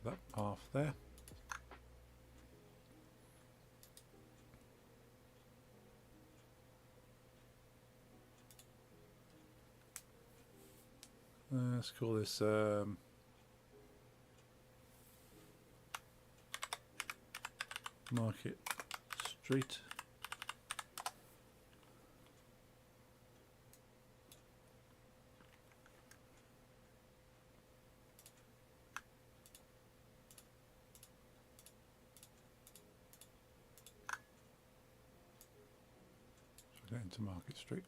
Speaker 1: that half there. Let's call this Market Street. So get into Market Street.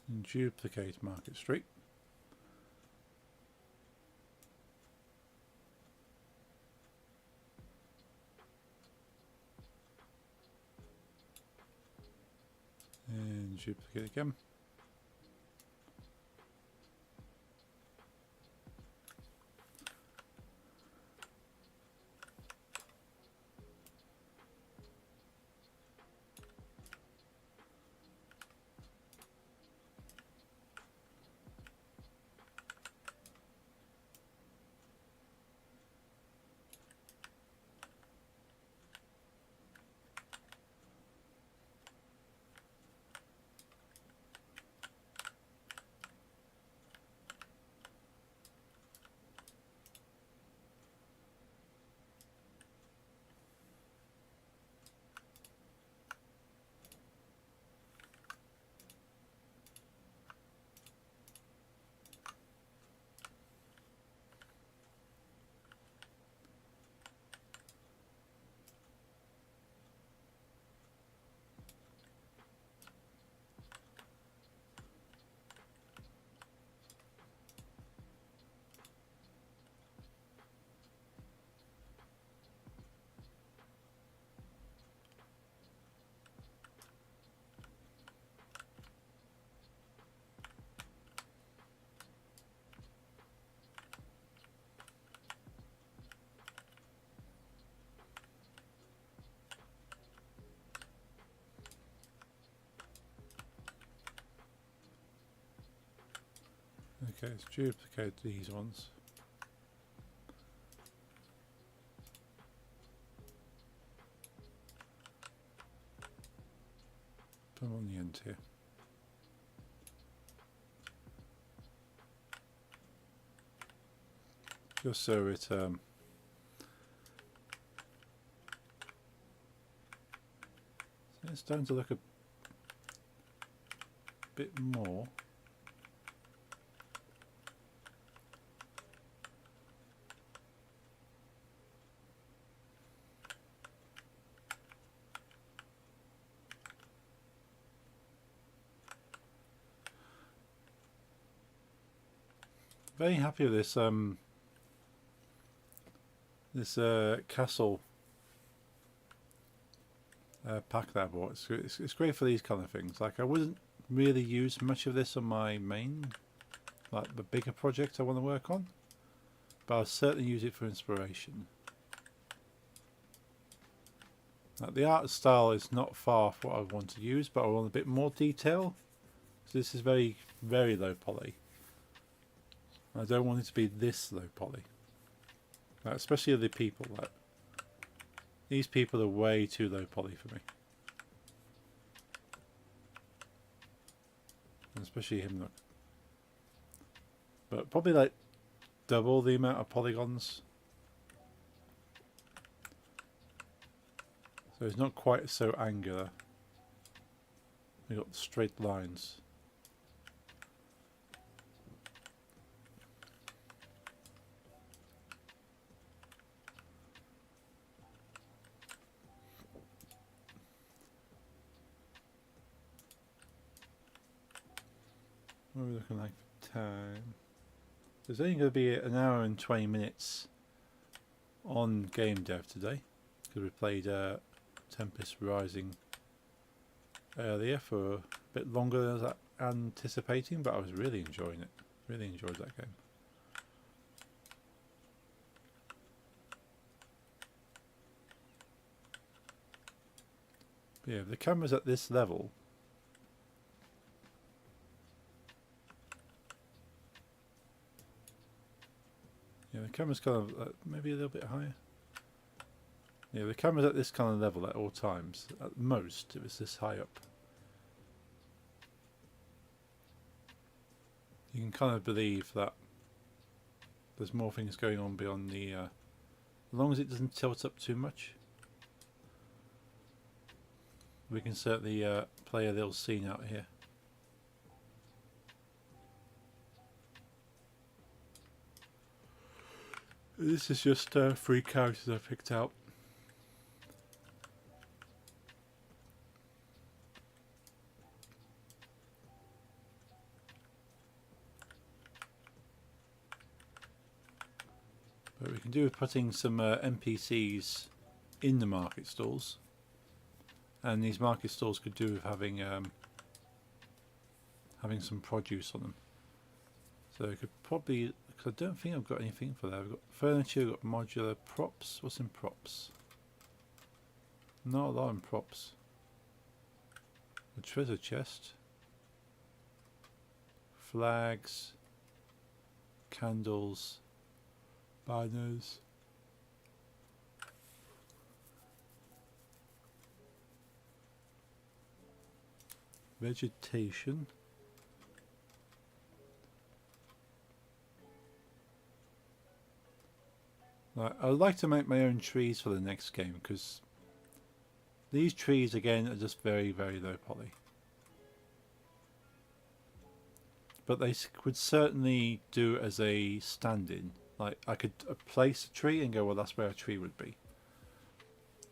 Speaker 1: And duplicate Market Street. And duplicate again. Okay, let's duplicate these ones. Put them on the end here. Just so it's starting to look a bit more. Very happy with this castle pack that I bought. It's great for these kind of things. Like, I wouldn't really use much of this on my main, like the bigger project I want to work on, but I'll certainly use it for inspiration. Like, the art style is not far from what I want to use, but I want a bit more detail. So this is very, very low poly. I don't want it to be this low poly. Like, especially the people. Like, these people are way too low poly for me. And especially him, look. But probably like double the amount of polygons. So it's not quite so angular. We've got straight lines. What are we looking like for time? There's only going to be an hour and 20 minutes on game dev today, because we played Tempest Rising earlier for a bit longer than I was anticipating, but I was really enjoying it. Really enjoyed that game. But yeah, if the camera's at this level, yeah, the camera's kind of maybe a little bit higher. Yeah, the camera's at this kind of level at all times. At most, if it's this high up, you can kind of believe that there's more things going on beyond the. As long as it doesn't tilt up too much, we can certainly play a little scene out here. This is just 3 characters I picked out. But we can do with putting some NPCs in the market stalls, and these market stalls could do with having having some produce on them. So I could probably, because I don't think I've got anything for that. I've got furniture, I've got modular props. What's in props? Not a lot in props. A treasure chest, flags, candles, banners, vegetation, I would like to make my own trees for the next game, because these trees again are just very, very low poly. But they would certainly do as a stand-in. Like, I could place a tree and go, well, that's where a tree would be.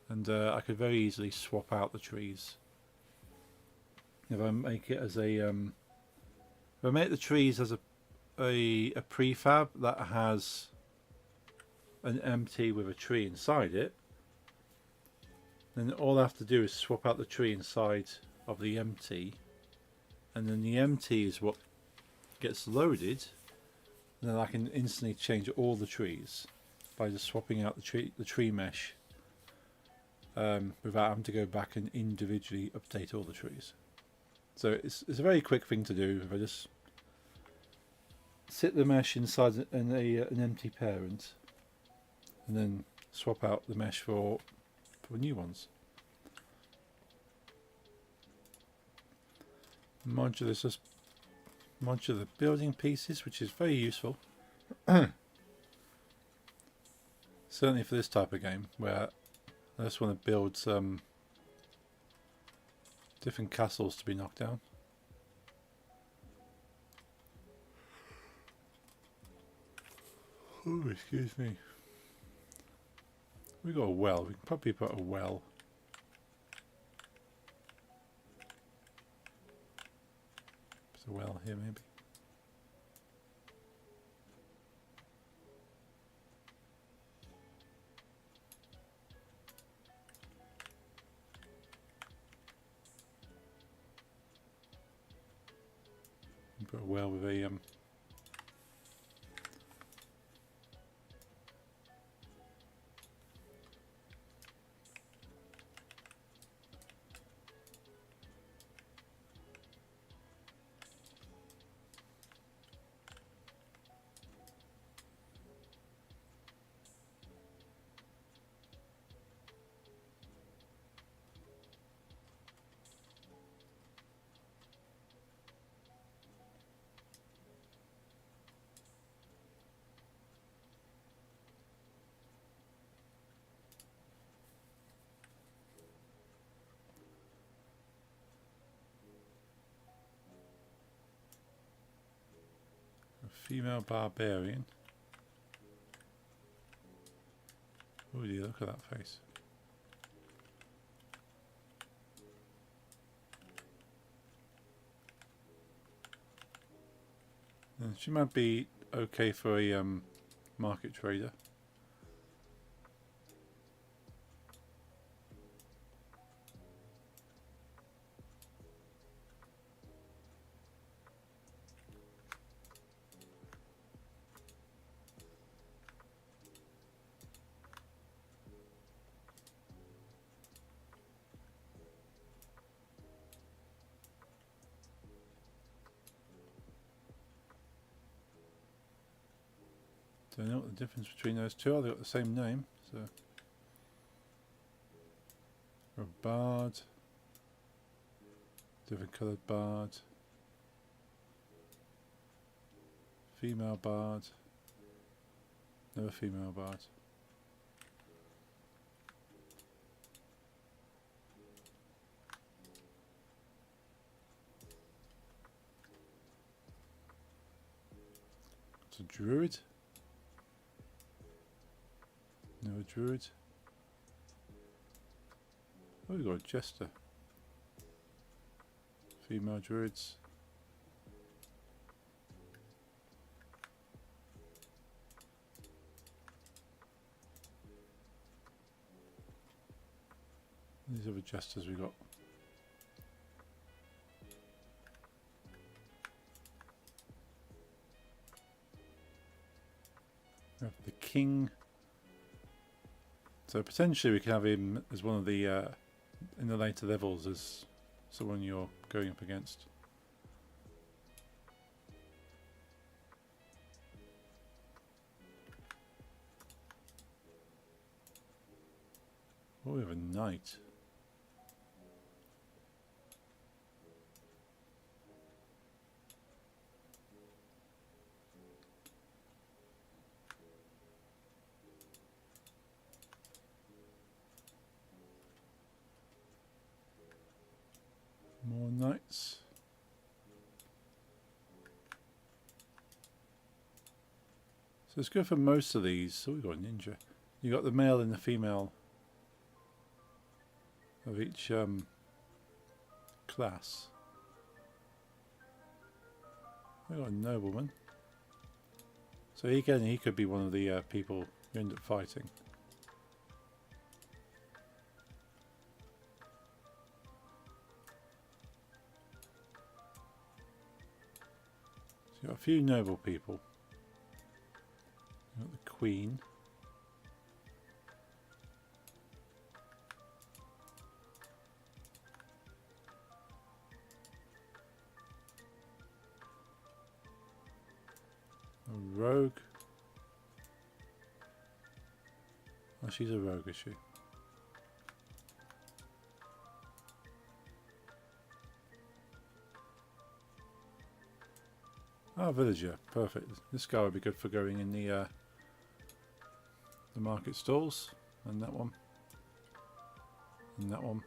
Speaker 1: And I could very easily swap out the trees. If I make it as a... if I make the trees as a prefab that has an empty with a tree inside it, then all I have to do is swap out the tree inside of the empty, and then the empty is what gets loaded, and then I can instantly change all the trees by just swapping out the tree mesh without having to go back and individually update all the trees. So it's a very quick thing to do. If I just sit the mesh inside an empty parent, and then swap out the mesh for new ones. Modular is just modular building pieces, which is very useful. Certainly for this type of game, where I just want to build some different castles to be knocked down. Oh, excuse me. We got a well. We can probably put a well. There's a well here, maybe. Put a well with a female barbarian. Oh dear, look at that face. She might be okay for a market trader. Don't know what the difference between those two are. They've got the same name, so. A bard. Different coloured bard. Female bard. Another female bard. It's a druid. No druid. Oh, we've got a jester. Female druids. These are the jesters we got. We have the king. So potentially we can have him as one of the in the later levels as someone you're going up against. Oh, we have a knight. More knights. So it's good for most of these. So we've got a ninja. You got the male and the female of each class. We've got a nobleman. So he could be one of the people you end up fighting. So you've got a few noble people. You've got the queen. A rogue. Oh, she's a rogue, is she? Ah, villager. Perfect. This guy would be good for going in the market stalls. And that one. And that one.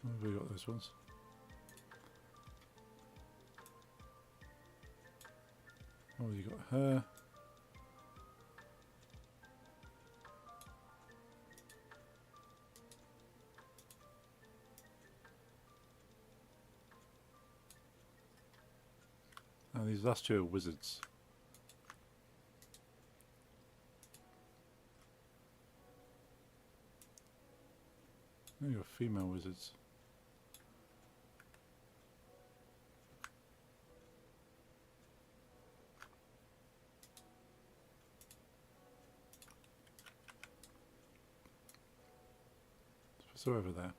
Speaker 1: Where have we got those ones? Oh, you got her. Oh, these last two are wizards. Oh, you're female wizards. So over there.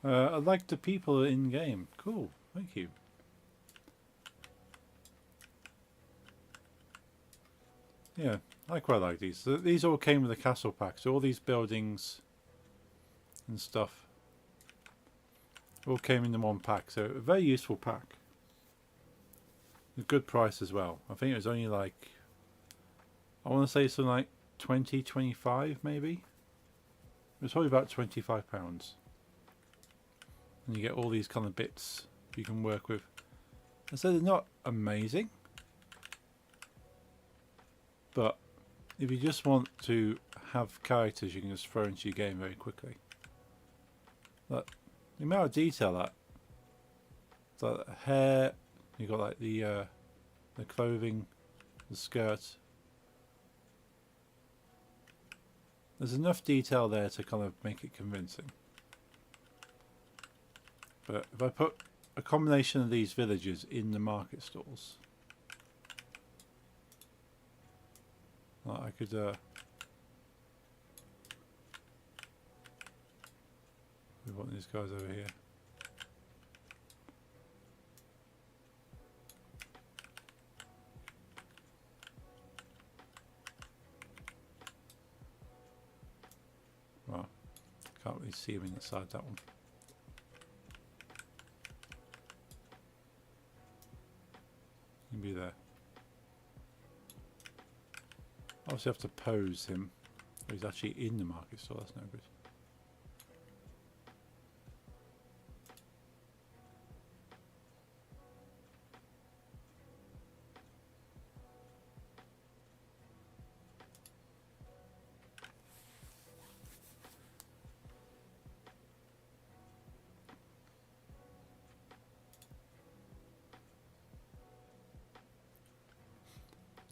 Speaker 1: I like the people in game. Cool, thank you. Yeah, I quite like these. So these all came with the castle pack. So all these buildings and stuff all came in the one pack. So a very useful pack. A good price as well. I think it was only like, I want to say something like 20, 25 maybe. It was probably about £25. And you get all these kind of bits you can work with. And so they're not amazing, but if you just want to have characters you can just throw into your game very quickly. But the amount of detail that, so the hair, you got like the clothing, the skirt, There's enough detail there to kind of make it convincing. But if I put a combination of these villagers in the market stalls, like I could we want these guys over here. Well, can't really see them inside that one. You can be there. Obviously have to pose him. Oh, he's actually in the market store, that's no good.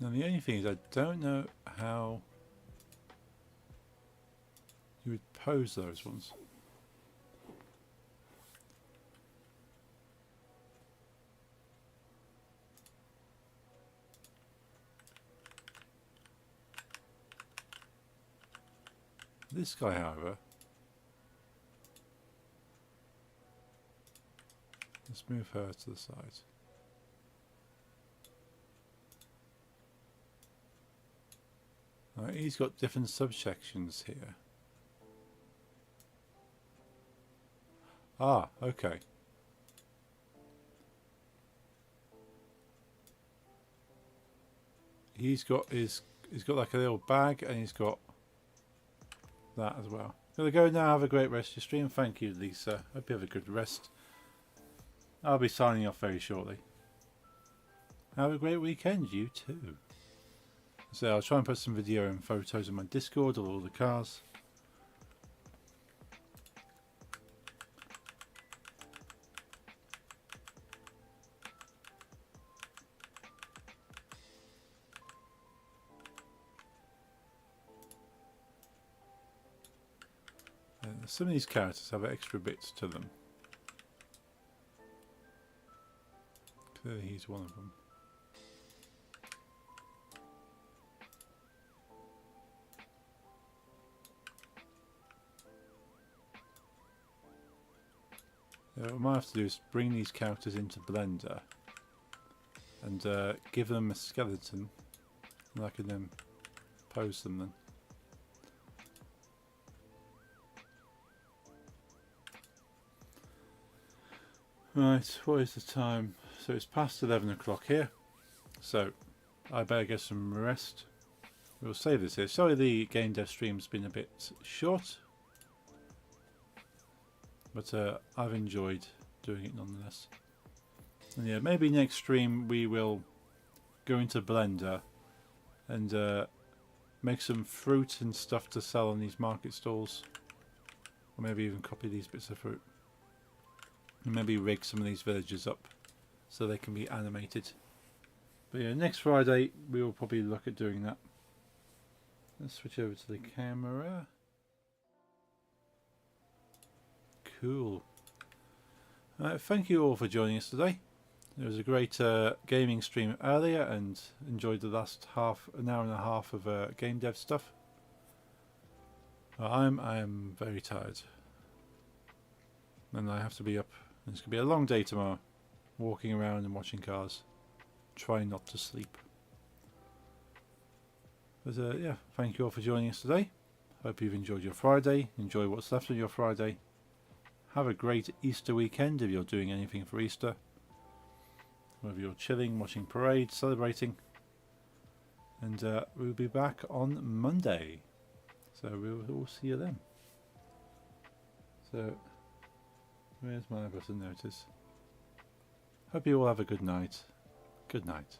Speaker 1: Now the only thing is I don't know how you would pose those ones. This guy, however, let's move her to the side. Right, he's got different subsections here. Ah, okay. He's got like a little bag, and he's got that as well. Gonna go now. Have a great rest of your stream. Thank you, Lisa. Hope you have a good rest. I'll be signing off very shortly. Have a great weekend, you too. So I'll try and put some video and photos in my Discord of all the cars. Some of these characters have extra bits to them. Clearly he's one of them. What I might have to do is bring these characters into Blender and give them a skeleton, and I can then pose them then. Right, what is the time? So it's past 11 o'clock here, so I better get some rest. We'll save this here. Sorry the game dev stream's been a bit short, but I've enjoyed doing it nonetheless. And yeah, maybe next stream we will go into Blender and make some fruit and stuff to sell on these market stalls, or maybe even copy these bits of fruit. And maybe rig some of these villagers up so they can be animated. But yeah, next Friday we will probably look at doing that. Let's switch over to the camera. Cool. Thank you all for joining us today. It was a great gaming stream earlier, and enjoyed the last an hour and a half of game dev stuff. I am very tired, and I have to be up. It's going to be a long day tomorrow, walking around and watching cars, trying not to sleep. But yeah, thank you all for joining us today. Hope you've enjoyed your Friday. Enjoy what's left of your Friday. Have a great Easter weekend if you're doing anything for Easter. Whether you're chilling, watching parades, celebrating. And we'll be back on Monday. So we'll all see you then. So where's my button notice? Hope you all have a good night. Good night.